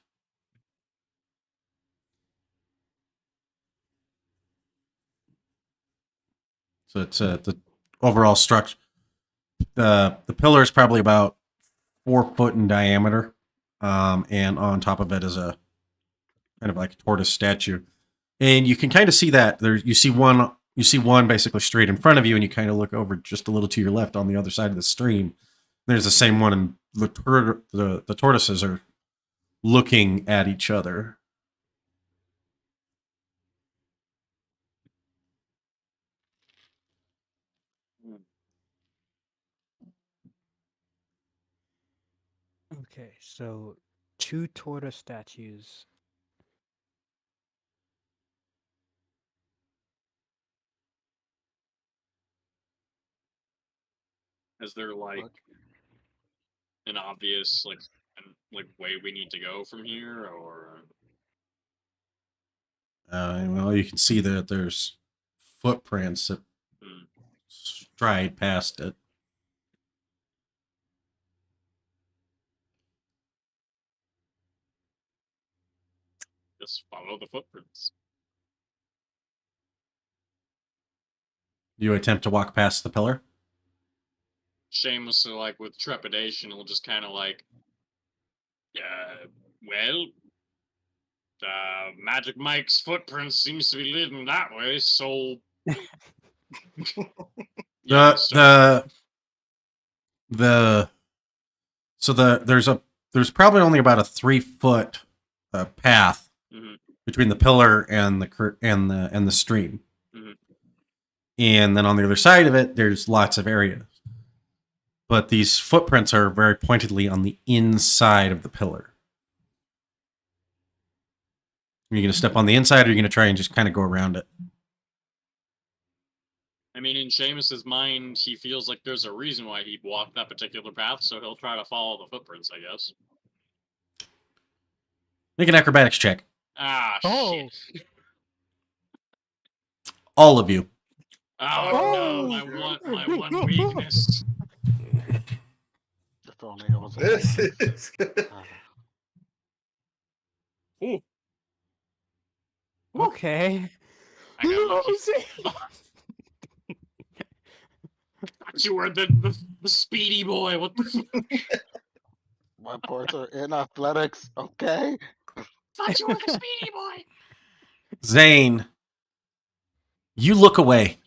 So it's the overall structure. The pillar is probably about 4 foot in diameter, and on top of it is a kind of like a tortoise statue. And you can kind of see that there. You see one basically straight in front of you, and you kind of look over just a little to your left on the other side of the stream. There's the same one, and the tortoises are looking at each other. Okay, so 2 tortoise statues. Is there like an obvious like way we need to go from here, or Well, you can see that there's footprints that stride past it. just follow the footprints? You attempt to walk past the pillar. Seamus, like with trepidation, will just kind of like, well, Magic Mike's footprint seems to be leading that way, so. There's probably only about a 3 foot path between the pillar and the stream, and then on the other side of it, there's lots of areas. But these footprints are very pointedly on the inside of the pillar. Are you going to step on the inside, or are you going to try and just kind of go around it? I mean, in Seamus's mind, he feels like there's a reason why he walked that particular path, so he'll try to follow the footprints, I guess. Make an acrobatics check. Ah, shit. All of you. Oh, no, my one weakness. If only it was This is good. Okay. I got lucky. Thought you were the speedy boy. What the fuck? My parts are in athletics, okay? Thought you were the speedy boy. Zane, you look away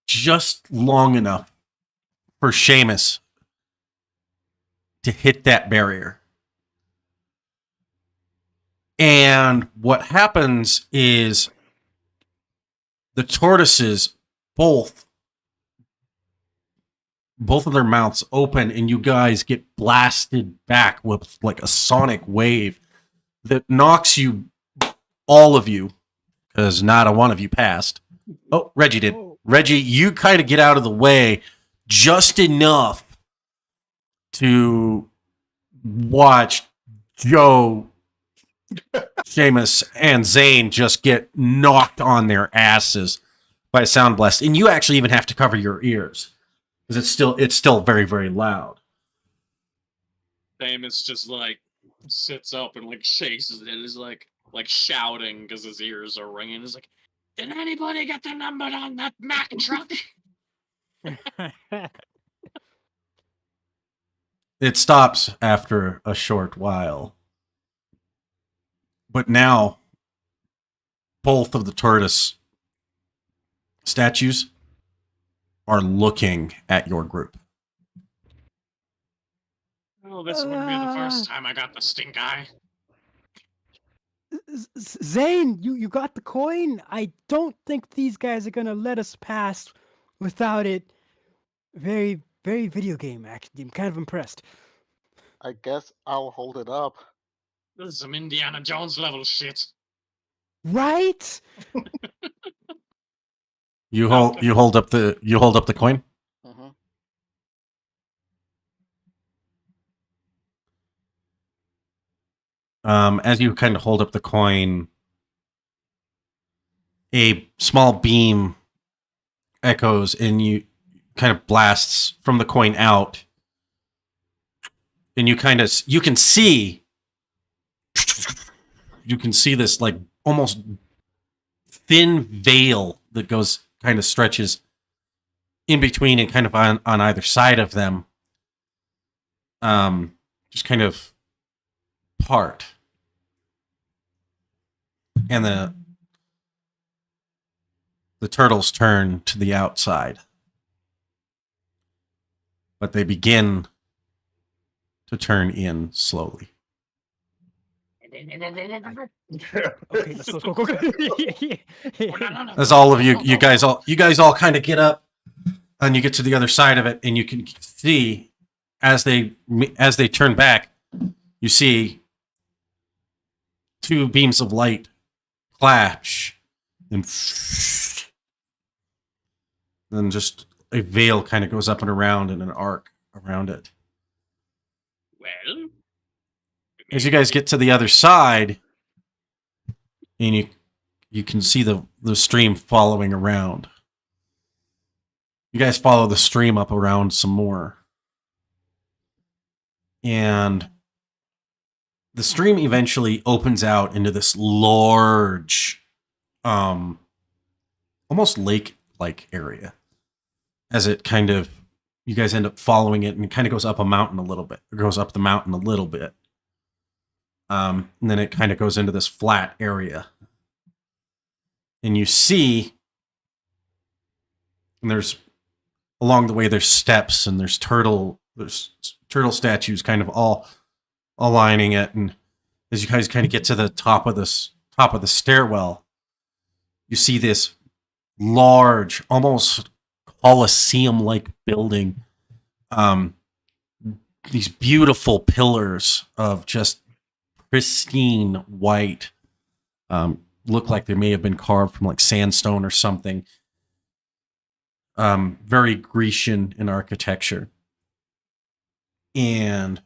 just long enough for Seamus to hit that barrier. And what happens is the tortoises both of their mouths open, and you guys get blasted back with like a sonic wave that knocks you, all of you, because not a one of you passed. Oh, Reggie did. Oh. Reggie, you kind of get out of the way just enough to watch Joe, Seamus, and Zane just get knocked on their asses by a sound blast, and you actually even have to cover your ears because it's still very, very loud. Seamus just like sits up and like shakes his head. Is like shouting because his ears are ringing. He's like, "Did anybody get the number on that Mack truck?" It stops after a short while. But now, both of the tortoise statues are looking at your group. Oh, this wouldn't be the first time I got the stink eye. Zane, you got the coin? I don't think these guys are gonna let us pass without it. Very, very video game, actually. I'm kind of impressed. I guess I'll hold it up. This is some Indiana Jones level shit. Right? You hold up the coin. Hmm. As you kind of hold up the coin, a small beam echoes and you kind of blasts from the coin out, and you can see this like almost thin veil that goes kind of stretches in between and kind of on either side of them, just kind of part, and the turtles turn to the outside, but they begin to turn in slowly. Okay, let's go. As all of you guys all kind of get up and you get to the other side of it, and you can see as they turn back, you see two beams of light flash, and then just a veil kind of goes up and around in an arc around it. Well, As you guys get to the other side, and you can see the stream following around. You guys follow the stream up around some more. And the stream eventually opens out into this large, almost lake-like area. As it kind of, you guys end up following it, and it kind of goes up a mountain a little bit. It goes up the mountain a little bit. And then it kind of goes into this flat area. And you see, and there's, along the way, there's steps, and there's turtle statues kind of all lining it. And as you guys kind of get to the top of the stairwell, you see this large, almost Colosseum-like building. These beautiful pillars of just pristine white, look like they may have been carved from like sandstone or something. Very Grecian in architecture, and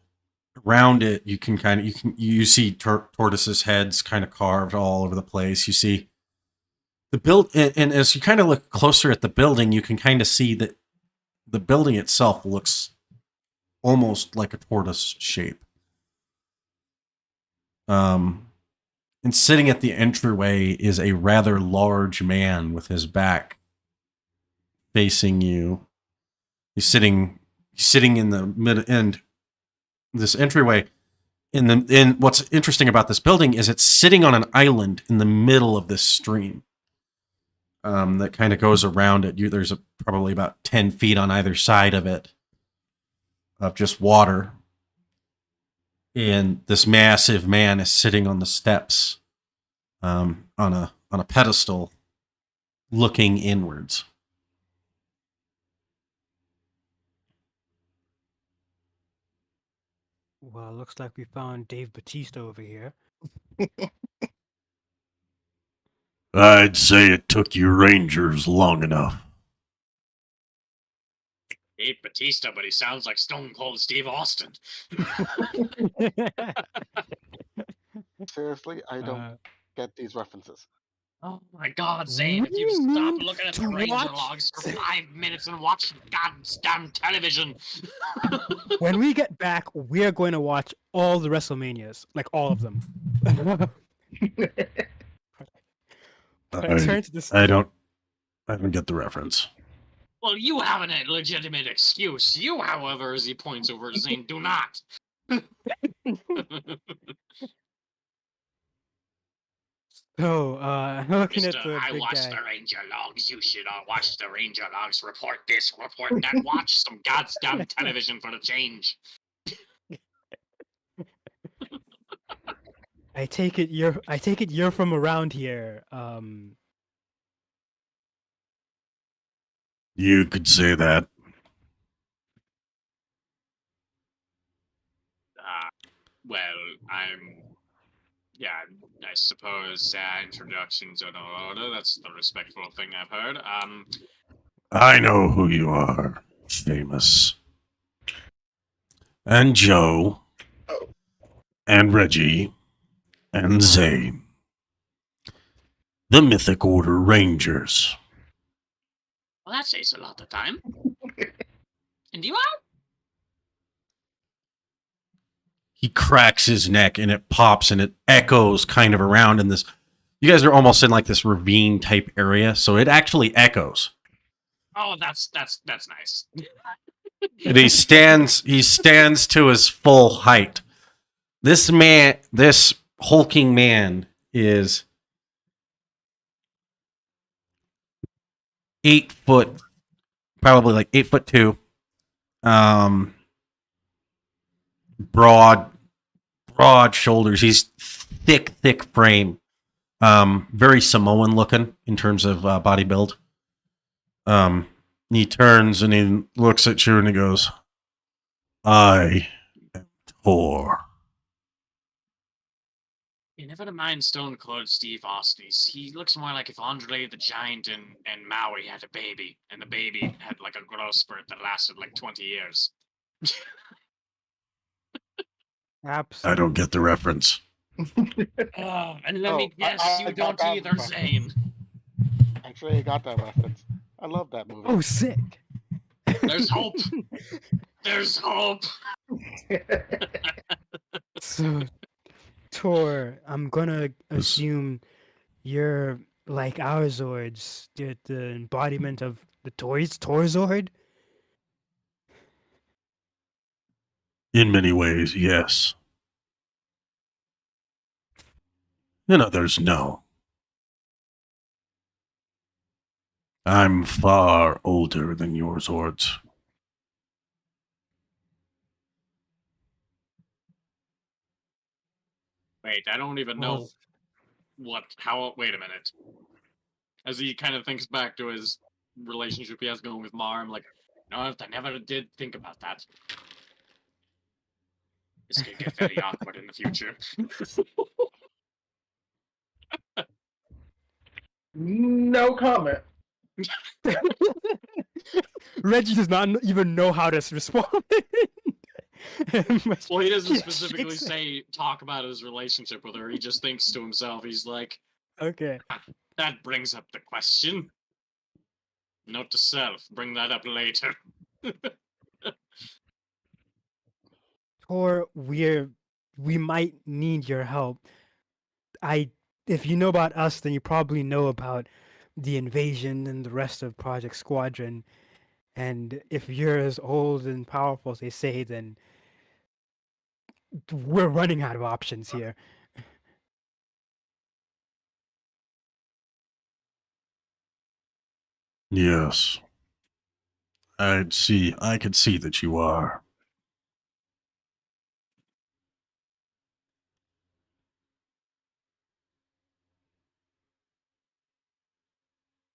around it you see tortoises' heads kind of carved all over the place. You see and as you kind of look closer at the building, you can kind of see that the building itself looks almost like a tortoise shape. And sitting at the entryway is a rather large man with his back facing you. He's sitting in the mid end. This entryway, in what's interesting about this building is it's sitting on an island in the middle of this stream. That kind of goes around it. There's probably about 10 feet on either side of it of just water. And this massive man is sitting on the steps, on a pedestal, looking inwards. Well, looks like we found Dave Batista over here. I'd say it took you Rangers long enough. Dave Batista, but he sounds like Stone Cold Steve Austin. Seriously, I don't Uh, get these references. Oh my God, Zane! If you We stop need looking at to the Ranger watch- logs for 5 minutes and watch goddamn television. when we get back, we're going to watch all the WrestleManias, like all of them. Turn to this. I don't get the reference. Well, you have a legitimate excuse. You, however, as he points over to Zane, do not. So, looking at Mister, the I big watched guy. the Ranger logs. You should watch the Ranger logs. Report this, report that. Watch some goddamn television for the change. I take it you're from around here. You could say that. Well, yeah, I suppose introductions are no order. That's the respectful thing I've heard. I know who you are, famous. And Joe. And Reggie. And Zane. The Mythic Order Rangers. Well, that saves a lot of time. And you are? He cracks his neck and it pops and it echoes kind of around in this. You guys are almost in like this ravine type area, so it actually echoes. Oh, that's nice. And he stands to his full height. This hulking man is 8 foot, probably like 8'2". Broad shoulders. He's thick frame. Very Samoan looking in terms of body build. He turns and he looks at you and he goes, "I am Tor." You never mind Stone Cold Steve Austin. He looks more like if Andre the Giant and Maui had a baby, and the baby had like a growth spurt that lasted like 20 years. Absolutely. I don't get the reference. And let me guess, I you got don't that either, reference. Zane. Actually, I got that reference. I love that movie. Oh, sick. There's hope. There's hope. So, Tor, I'm gonna assume you're like our Zords, the embodiment of the Torzord. In many ways, yes. In others, no. I'm far older than your Zords. Wait, I don't even know Well, wait a minute. As he kind of thinks back to his relationship he has going with Mar, I'm like, no, I never did think about that. This could get very awkward in the future. No comment. Reggie does not even know how to respond. Well, he doesn't Yeah, specifically shakes- say talk about his relationship with her. He just thinks to himself. He's like, Okay. that brings up the question. Note to self: bring that up later. Or we might need your help. If you know about us, then you probably know about the invasion and the rest of Project Squadron. And if you're as old and powerful as they say, then we're running out of options here. Yes. I could see that you are.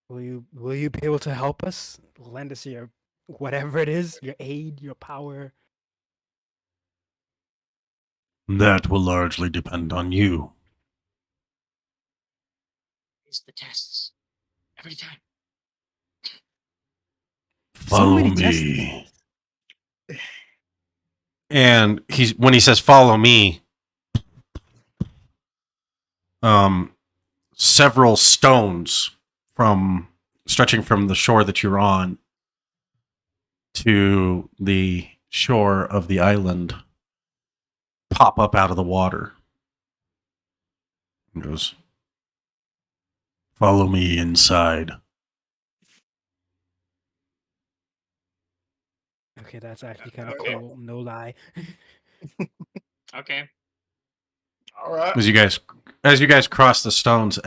Will you be able to help us? Lend us your whatever it is, your aid, your power. That will largely depend on you. is the tests. Every time. Follow many me. tests. And when he says follow me, several stones from stretching from the shore that you're on to the shore of the island pop up out of the water. He goes, follow me inside. Okay, that's actually kind of cool. No lie. Okay. All right. As you guys cross the stones,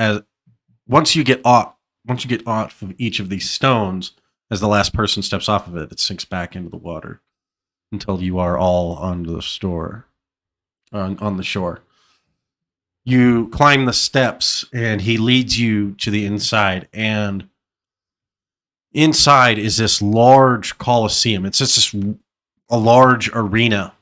once you get off of each of these stones, as the last person steps off of it, it sinks back into the water until you are all on the shore. You climb the steps, and he leads you to the inside, and inside is this large coliseum. It's just a large arena,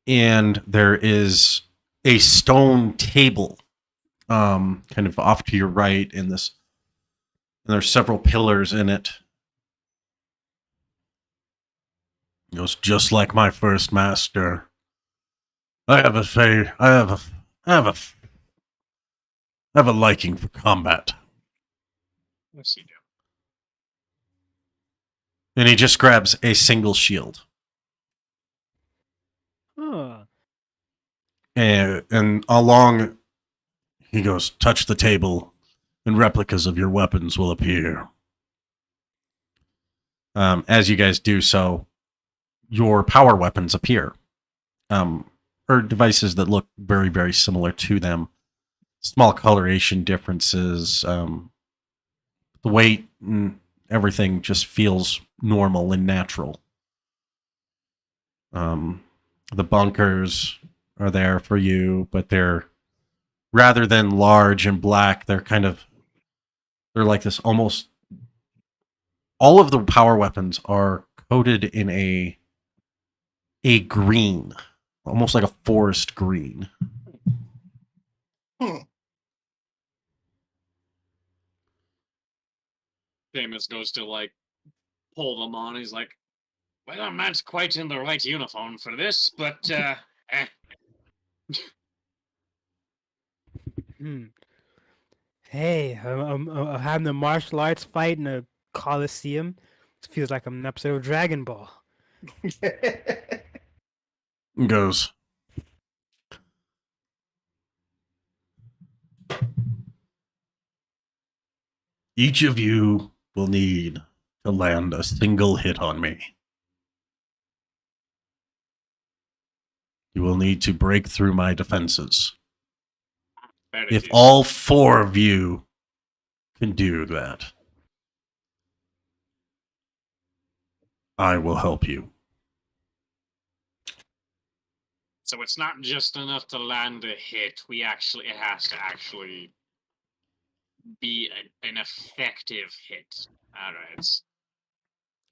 and there is a stone table kind of off to your right and there's several pillars in it. It was just like my first master. I have a liking for combat. Yes, you do. And he just grabs a single shield. Huh. And along he goes, touch the table and replicas of your weapons will appear. As you guys do so, your power weapons appear. Or devices that look very, very similar to them. Small coloration differences. The weight and everything just feels normal and natural. The bunkers are there for you, but they're, rather than large and black, they're like this almost. All of the power weapons are coated in a green, almost like a forest green. Seamus goes to like pull them on. He's like, well, I'm not quite in the right uniform for this, but Hmm. Hey, I'm having a martial arts fight in a coliseum. This feels like an episode of Dragon Ball. Goes, each of you will need to land a single hit on me. You will need to break through my defenses. If all four of you can do that, I will help you. So it's not just enough to land a hit. It has to actually be an effective hit. All right.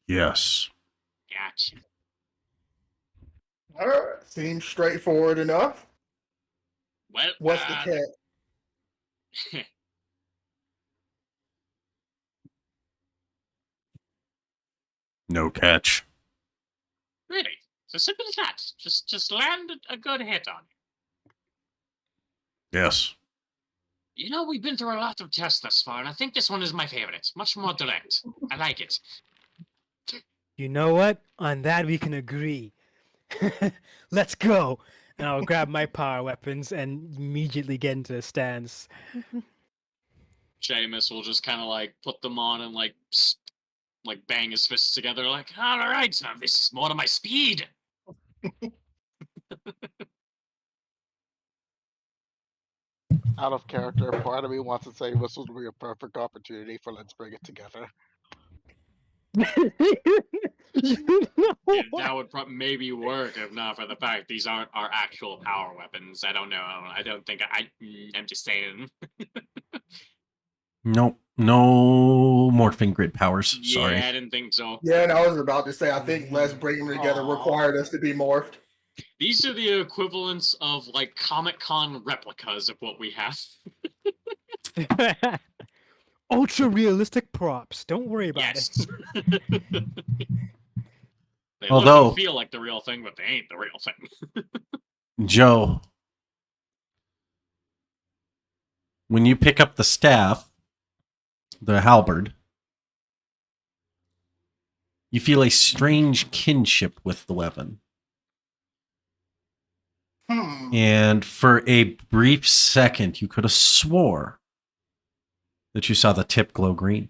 Yes. Gotcha. All right. Seems straightforward enough. Well, What's the catch? No catch. Really? So simple as that. Just land a good hit on you. Yes. You know, we've been through a lot of tests thus far, and I think this one is my favorite. Much more direct. I like it. You know what? On that we can agree. Let's go. And I'll grab my power weapons and immediately get into a stance. Seamus will just kind of like put them on and like bang his fists together, like, all right, now this is more to my speed. Out of character, part of me wants to say this would be a perfect opportunity for let's bring it together. That would maybe work if not for the fact these aren't our actual power weapons. I don't know. I don't think I'm just saying. Nope. No morphing grid powers. Yeah, Sorry. I didn't think so. Yeah, and I was about to say, I think let's bring them together Aw. required us to be morphed. These are the equivalents of like Comic-Con replicas of what we have. Ultra realistic props. Don't worry about Yes. it. They look Although- and feel like the real thing, but they ain't the real thing. Joe, when you pick up the staff, the halberd, you feel a strange kinship with the weapon. And for a brief second, you could have swore that you saw the tip glow green.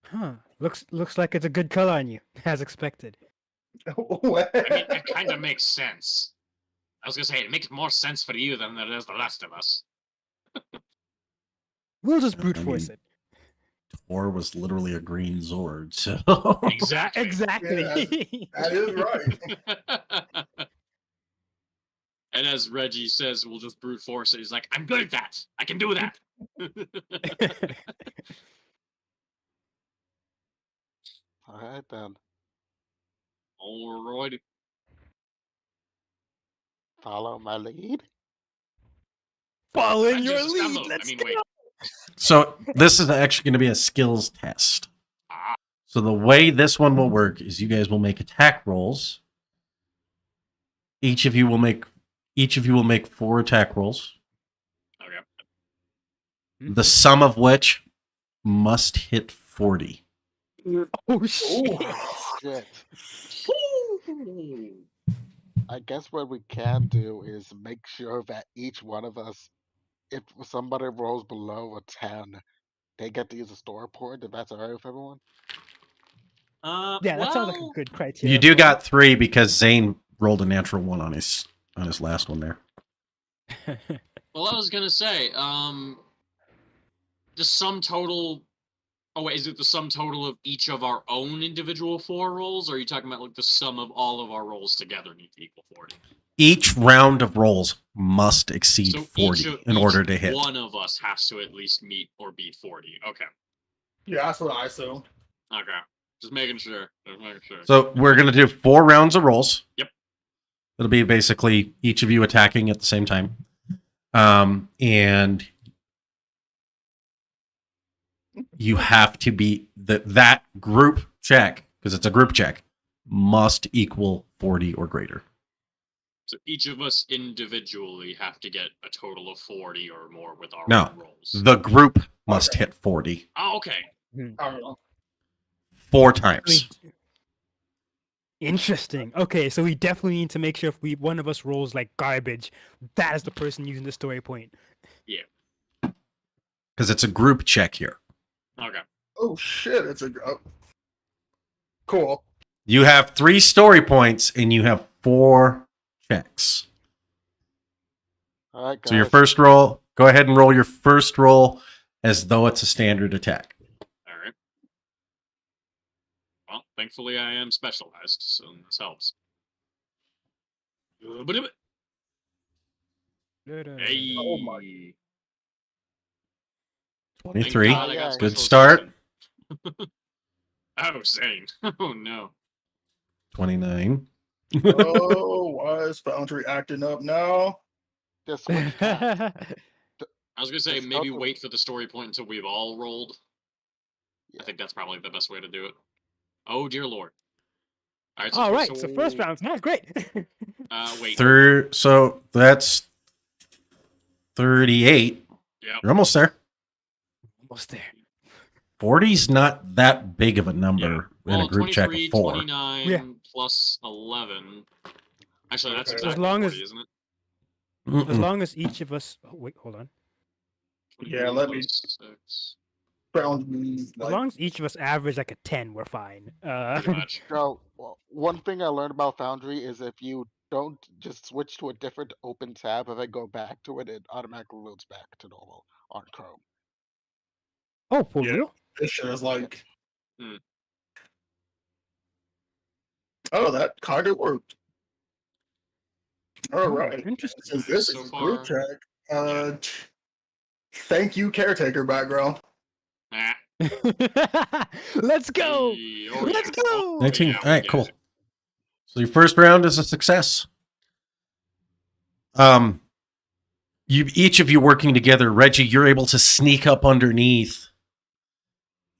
Huh. Looks like it's a good color on you, as expected. What? I mean, it kind of makes sense. I was gonna say, it makes more sense for you than it does the rest of us. We'll just brute I force mean- it. Tor was literally a green Zord, so Exactly. Exactly. That is right. And as Reggie says, we'll just brute force it. He's like, I'm good at that. I can do that. All right then. Alrighty. Follow my lead. Follow in And your just lead. download. Let's I mean, go. wait. So this is actually going to be a skills test. Ah, So the way this one will work is you guys will make attack rolls. Each of you will make 4 attack rolls, okay. the sum of which must hit 40. Oh shit. Shit. I guess what we can do is make sure that each one of us, if somebody rolls below a 10, they get to use a store point, if that's alright with everyone. Yeah, that sounds like a Well, good criteria. You do for got 3 because Zane rolled a natural 1 on his last one there. it. well, I was gonna say, the sum total. Oh wait, is it the sum total of each of our own individual 4 rolls, or are you talking about like the sum of all of our rolls together need to equal 40? Each round of rolls must exceed So 40 in order to hit. One of us has to at least meet or beat 40. Okay. Yeah, that's what I assumed. Okay. Just making sure. Just making sure. So we're going to do 4 rounds of rolls. Yep. It'll be basically each of you attacking at the same time. And you have to be that group check, because it's a group check, must equal 40 or greater. So each of us individually have to get a total of 40 or more with our No. own rolls. The group must Okay. hit 40 Oh, okay. I don't know. 4 times. Interesting. Okay, so we definitely need to make sure if one of us rolls like garbage, that is the person using the story point. Because it's a group check here. Okay. Oh shit! It's a cool. You have 3 story points and you have 4 checks. Alright, guys. So your first roll, go ahead and roll your first roll as though it's a standard attack. All right. Well, thankfully I am specialized, so this helps. Hey. Oh my. 23. Thank God I got Good Good specialization. start. Oh, same. Oh no. 29. Oh, why is Foundry acting up now? Just switch tabs. I was gonna say Just maybe help wait for the story point until we've all rolled. Yeah. I think that's probably the best way to do it. Oh dear lord. All right, so first round's not great. Wait. So that's 38. Yep. You're almost there. Almost there. 40's not that big of a number in Well, a group check of 23, 4. 29 Yeah. plus 11. Actually, that's Okay. exactly As long 40, as- isn't it? As Mm-mm. long as each of us. Oh, wait, hold on. Yeah, let me- 6. Foundry, As like, long as each of us average like a 10, we're fine. Pretty much. So, one thing I learned about Foundry is if you don't just switch to a different open tab and then go back to it, it automatically loads back to normal on Chrome. Oh, for Yeah. real? this shit is like. Hmm. Oh, that kind of worked. All Oh, right. interesting. Since this So is a group far, check, thank you, caretaker background. Ah, Let's go. Oh, Let's yeah. go. 19. yeah, All we right, get cool. it. So your first round is a success. Each of you working together. Reggie, you're able to sneak up underneath.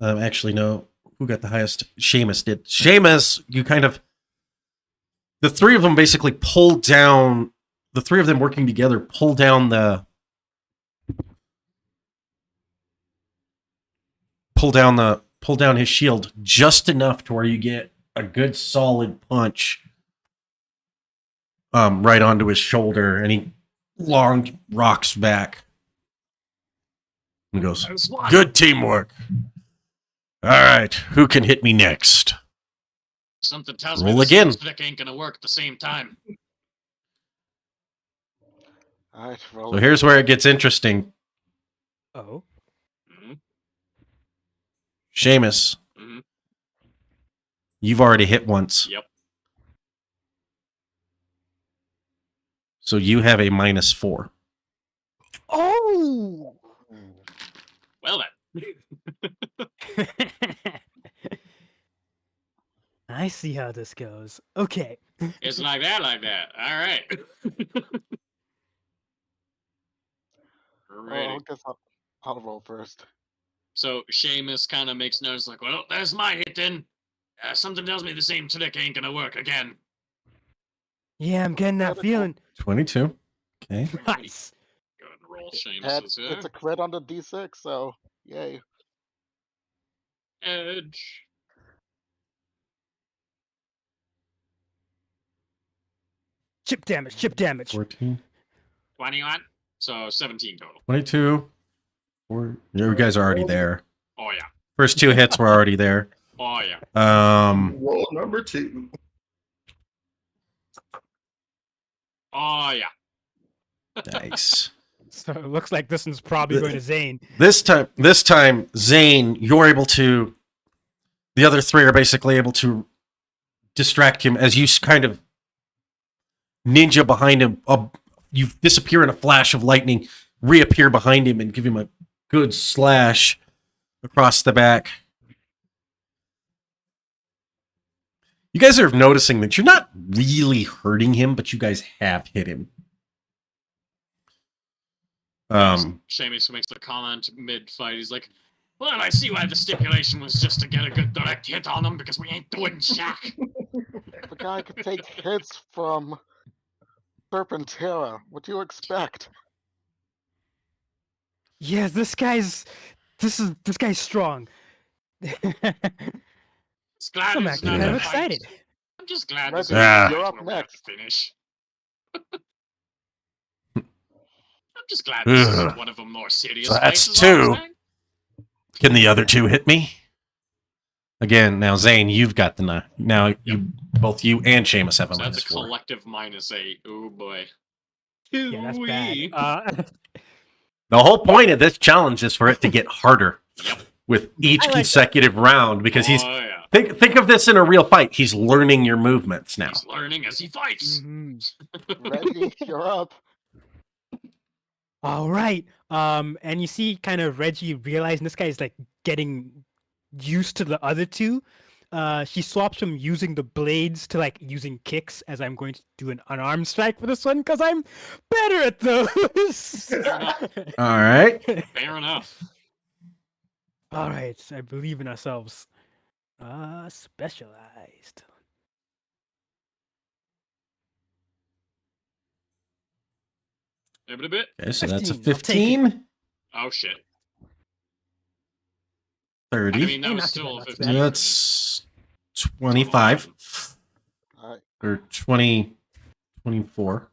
Actually, no. Who got the highest? Seamus did. Seamus, you kind of. The three of them basically pull down. The three of them working together pull down the. Pull down his shield just enough to where you get a good solid punch. Right onto his shoulder, and he long rocks back and goes, "Good teamwork. All right, who can hit me next?" Something tells Roll me this again. stick ain't gonna work at the same time. All right, roll. So here's where it gets interesting. Oh. Mhm, Seamus, mhm. you've already hit once, Yep. so you have a -4. Oh. Well then. I see how this goes. Okay. It's like that. All right. Well, Alrighty. I guess I'll roll first. So Seamus kind of makes notice, like, well, there's my hit then. Something tells me the same trick ain't gonna work again. Yeah, I'm getting that feeling. 22. Okay. Nice. Go ahead and roll And Seamus's here. it's a crit on the d6, so yay. Edge. Chip damage. Chip damage. 14. 21. So 17 total. 22. You guys are already there. Oh yeah. First two hits were already there. Oh yeah. Roll number 2. Oh yeah. Nice. So it looks like this one's probably going to Zane. This time, Zane, you're able to. The other three are basically able to distract him as you kind of ninja behind him. You disappear in a flash of lightning, reappear behind him, and give him a good slash across the back. You guys are noticing that you're not really hurting him, but you guys have hit him. Seamus makes a comment mid-fight. He's like, well, I see why the stipulation was just to get a good direct hit on him, because we ain't doing jack. The guy could take hits from Serpentera. What do you expect? Yeah, this guy's strong. Just glad I'm it's actually not kind a of fight. excited. I'm just glad Reggie, this isn't a you're fight up where we have to next. finish. I'm just glad this isn't one of them more serious So that's fights, is all I'm 2. saying. Can the other two hit me? Again, now Zane, you've got the knife. Now both you and Seamus have a So that's a -4. collective -8. Oh boy. Yeah, that's bad. The whole point of this challenge is for it to get harder Yep. with each I like consecutive round because he's Oh yeah. think of this in a real fight. He's learning your movements now. He's learning as he fights. Mhm. Reggie, you're up. All right. And you see kind of Reggie realizing this guy is like getting used to the other two. She swaps from using the blades to like using kicks as I'm going to do an unarmed strike for this one because I'm better at those. All right. Fair enough. All right. I believe in ourselves. Specialized. A bit. Okay, so that's a 15. I'll take it. 15. Oh shit. 30. I mean, that Hey, was not too still bad, a not too 15. bad. That's 25 All right. or 20, 24.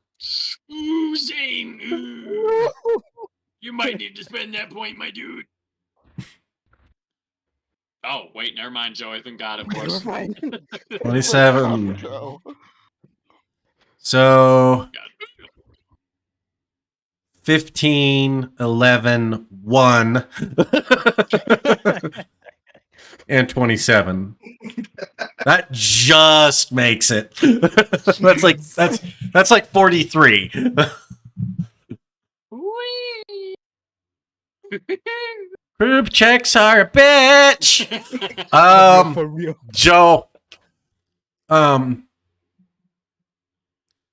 Ooh, Zane. Ooh. You might need to spend that point, my dude. Oh, wait, never mind, Joe. I think God, of course. 27. Joe. So God. 15, 11, 1, and 27. That just makes it. that's like 43. Whee! Group checks are a bitch. For real. Joe.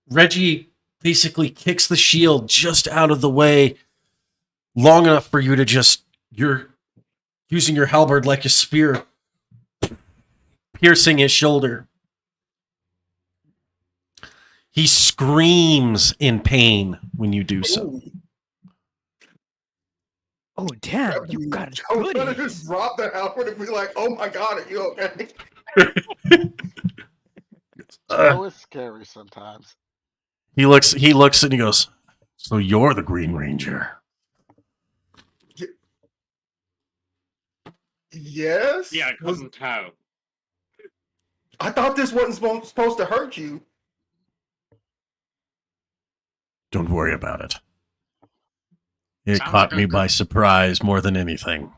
Reggie basically kicks the shield just out of the way, long enough for you to you're using your halberd like a spear, piercing his shoulder. He screams in pain when you do so. Ooh. Oh damn! You got it. Joe's gonna just drop the halberd and be like, "Oh my god, are you okay?" Joe is scary sometimes. He looks and he goes, "So you're the Green Ranger?" Yes. Yeah, I couldn't tell. I thought this wasn't supposed to hurt you. Don't worry about it. It Sounds caught like me a by surprise more than anything.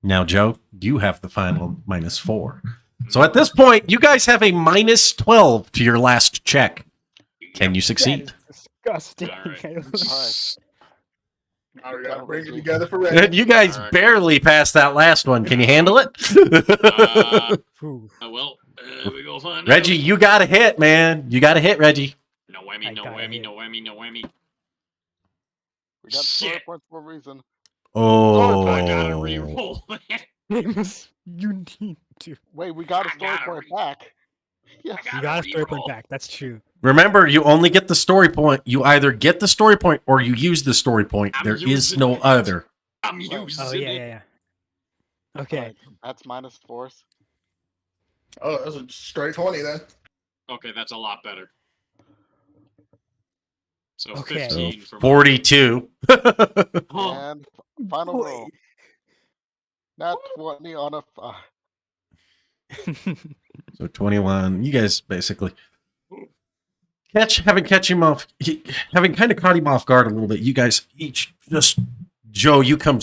Now, Joe, you have the final -4. So at this point, you guys have a -12 to your last check. Can you succeed? Disgusting. All right. Alright. Now we gotta bring it together for Reggie. You guys Alright. barely passed that last one. Can you handle it? Ooh, Well, we go find Reggie, out. you got to hit, man. You got to hit, Reggie. No whammy, I no got whammy, it. no whammy, no whammy. We got story Shit. points for a reason. Oh, I gotta reroll. James, you need to. Wait, we got a I story gotta point re- back. Yes. You got a story point back. That's true. Remember, you only get the story point. You either get the story point or you use the story point. I'm There is using no it. other. I'm using Oh yeah, it. yeah, yeah. Okay. Alright, that's -4. Oh, that's a straight 20 then. Okay, that's a lot better. So Okay. 15 for 42. Oh, And final Boy. roll. Not 20 on a 5. So 21. You guys basically having kind of caught him off guard a little bit. You guys each just, Joe, you come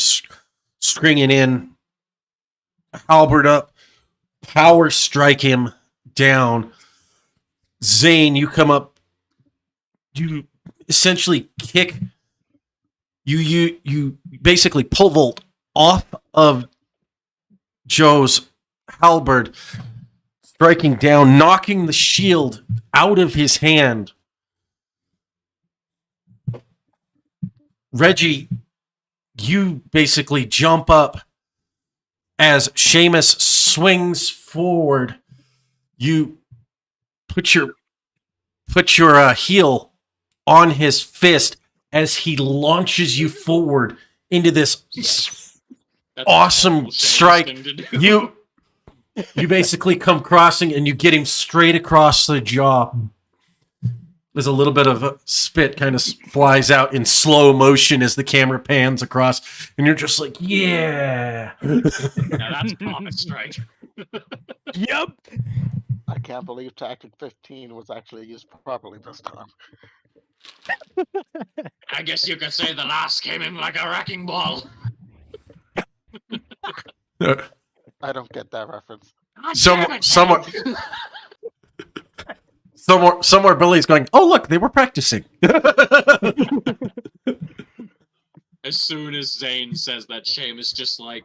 stringing in, halberd up, power strike him down. Zane, you come up, you essentially kick, you basically pole vault off of Joe's halberd, striking down, knocking the shield out of his hand. Reggie, you basically jump up as Seamus swings forward. You put your heel on his fist as he launches you forward into this that's a awesome total Seamus strike. thing to do. You basically come crossing and you get him straight across the jaw. There's a little bit of a spit kind of flies out in slow motion as the camera pans across, and you're just like, yeah. Now that's Comet Strike. Yep. I can't believe Tactic 15 was actually used properly this time. I guess you could say the last came in like a wrecking ball. I don't get that reference. God Some- damn it, somewhat- James. Somewhere Billy's going, oh, look, they were practicing. As soon as Zane says that, Seamus just like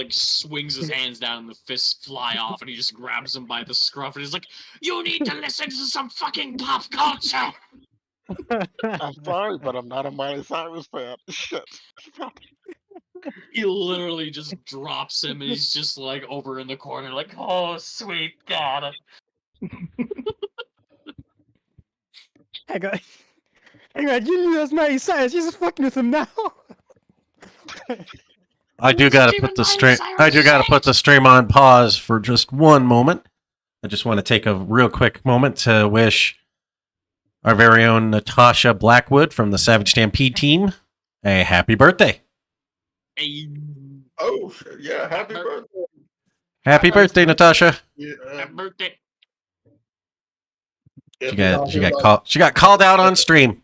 swings his hands down and the fists fly off and he just grabs him by the scruff and he's like, you need to listen to some fucking pop culture. I'm sorry, but I'm not a Miley Cyrus fan. Shit. He literally just drops him and he's just like over in the corner like, oh sweet God. Hang on, you knew that's Miley Cyrus. You're just fucking with him now. I do gotta put the stream on pause for just one moment. I just want to take a real quick moment to wish our very own Natasha Blackwood from the Savage Stampede team a happy birthday. Hey, Oh, yeah, happy birthday. Happy birthday, Natasha. Yeah, happy birthday. She got called out on stream.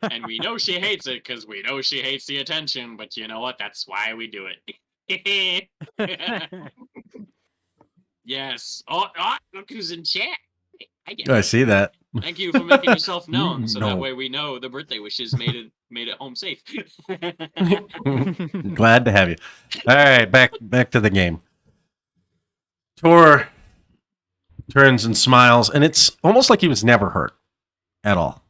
And we know she hates it because we know she hates the attention, but you know what? That's why we do it. Yes. Oh, look who's in chat. I see that. Thank you for making yourself known, so that No. way we know the birthday wishes made it home safe. Glad to have you. All right, back to the game. Tor turns and smiles, and it's almost like he was never hurt at all.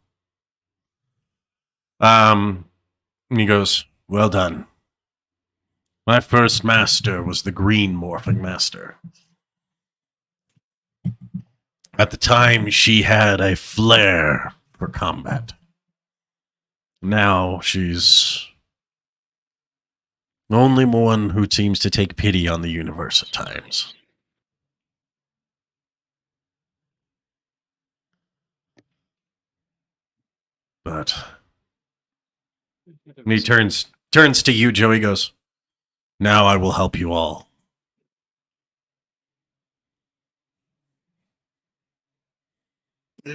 And he goes, "Well done. My first master was the green morphing master. At the time, she had a flair for combat. Now she's the only one who seems to take pity on the universe at times." But and he turns to you, Joe. He goes, "Now I will help you all."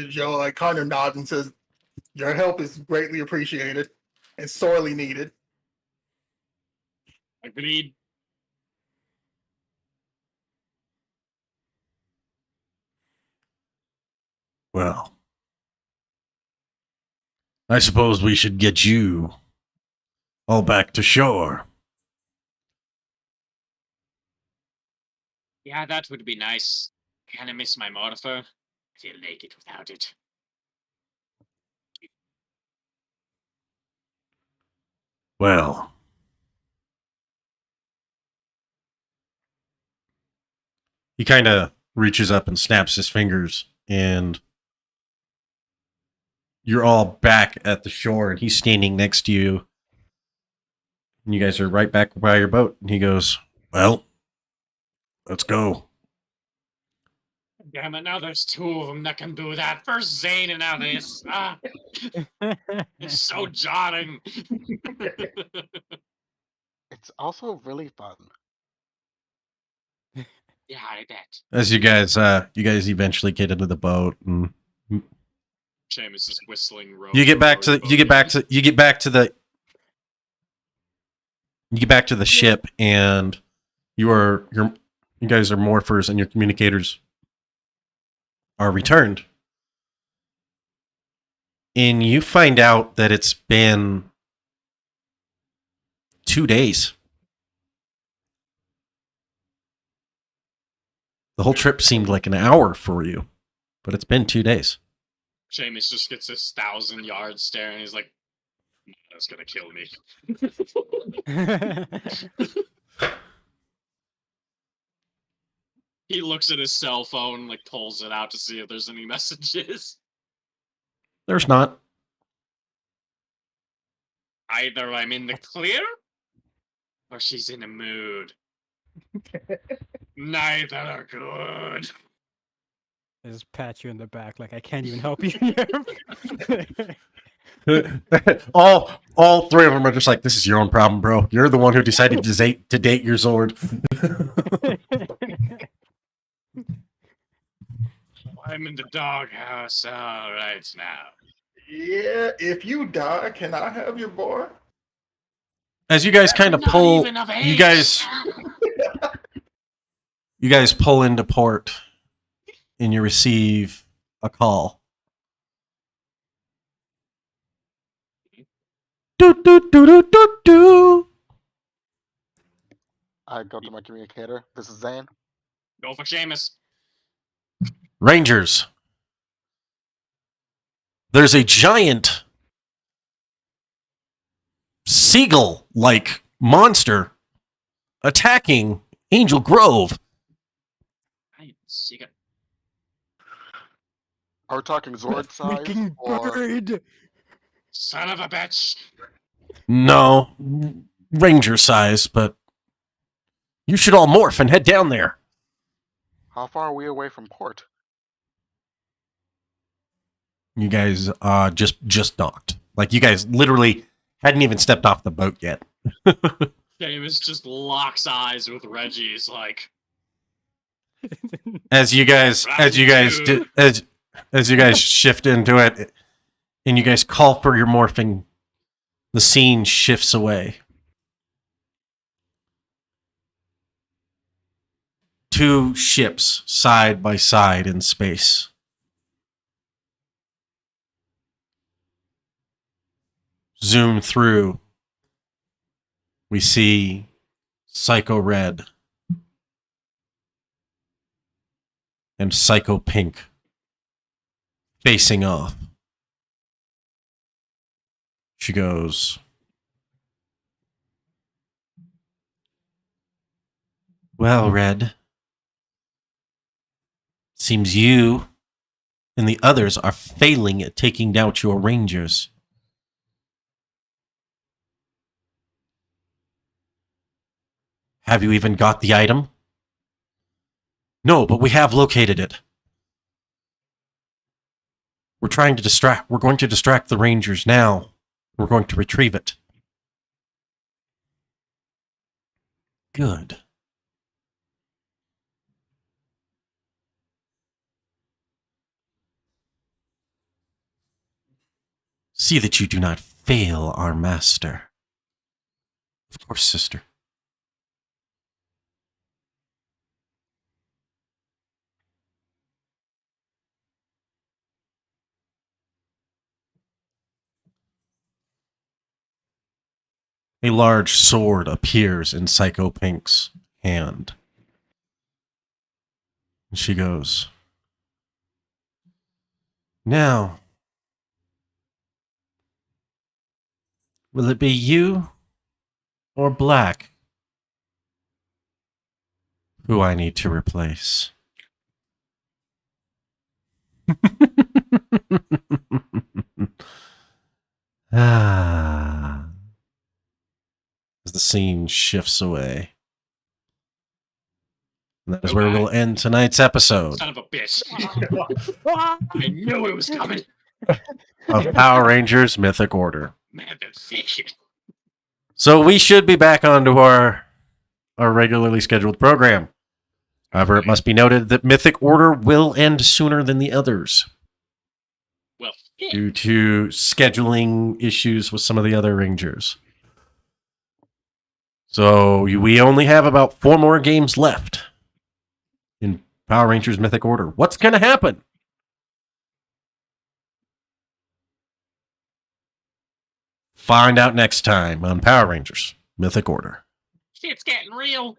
Joe like kind of nods and says, "Your help is greatly appreciated and sorely needed." Agreed. Well, I suppose we should get you all back to shore. Yeah, that would be nice. Kinda miss my morpher. I feel naked without it. Well, he kind of reaches up and snaps his fingers, and you're all back at the shore, and he's standing next to you. And you guys are right back by your boat. And he goes, "Well, let's go." Damn it, now there's two of them that can do that. First Zane and now this. Ah, it's so jarring. It's also really fun. Yeah, I bet. As you guys eventually get into the boat, and Seamus is whistling. you get back to the ship, and you guys are morphers, and your communicators are returned, and you find out that it's been 2 days. The whole trip seemed like an hour for you, but it's been 2 days. Seamus just gets this 1,000-yard stare, and he's like, "That's gonna kill me." He looks at his cell phone, like pulls it out to see if there's any messages. There's not. Either I'm in the clear, or she's in a mood. Neither are good. I just pat you in the back like I can't even help you here. all three of them are just like, "This is your own problem, bro. You're the one who decided to date your Zord." I'm in the doghouse all right now. Yeah, if you die, can I have your boy? As you guys kind of Not pull, even of age. you guys pull into port, and you receive a call. Do do do do do do. I go to my communicator. This is Zane. Go for Seamus. Rangers. There's a giant seagull-like monster attacking Angel Grove. I see it. Are we talking Zord size? Freaking Or bird! Son of a bitch. No, Ranger size, but you should all morph and head down there. how far are we away from port? You guys just docked. Like, you guys literally hadn't even stepped off the boat yet. Seamus just locks eyes with Reggie's like, As you guys shift into it, and you guys call for your morphing, the scene shifts away. Two ships side by side in space. zoom through, we see Psycho Red and Psycho Pink facing off. She goes, "Well, Red, seems you and the others are failing at taking down your Rangers. Have you even got the item?" "No, but we have located it. We're going to distract the Rangers now. We're going to retrieve it." "Good. See that you do not fail our master." "Of course, sister." A large sword appears in Psycho Pink's hand. And she goes, "Now, will it be you or Black who I need to replace?" Ah. As the scene shifts away. And that is where we'll end tonight's episode Son of a bitch. I knew it was coming. of Power Rangers Mythic Order. Man, that's it. So we should be back onto our regularly scheduled program. However, it must be noted that Mythic Order will end sooner than the others Well, shit. due to scheduling issues with some of the other Rangers. So we only have about 4 more games left in Power Rangers Mythic Order. What's going to happen? Find out next time on Power Rangers Mythic Order. Shit's getting real.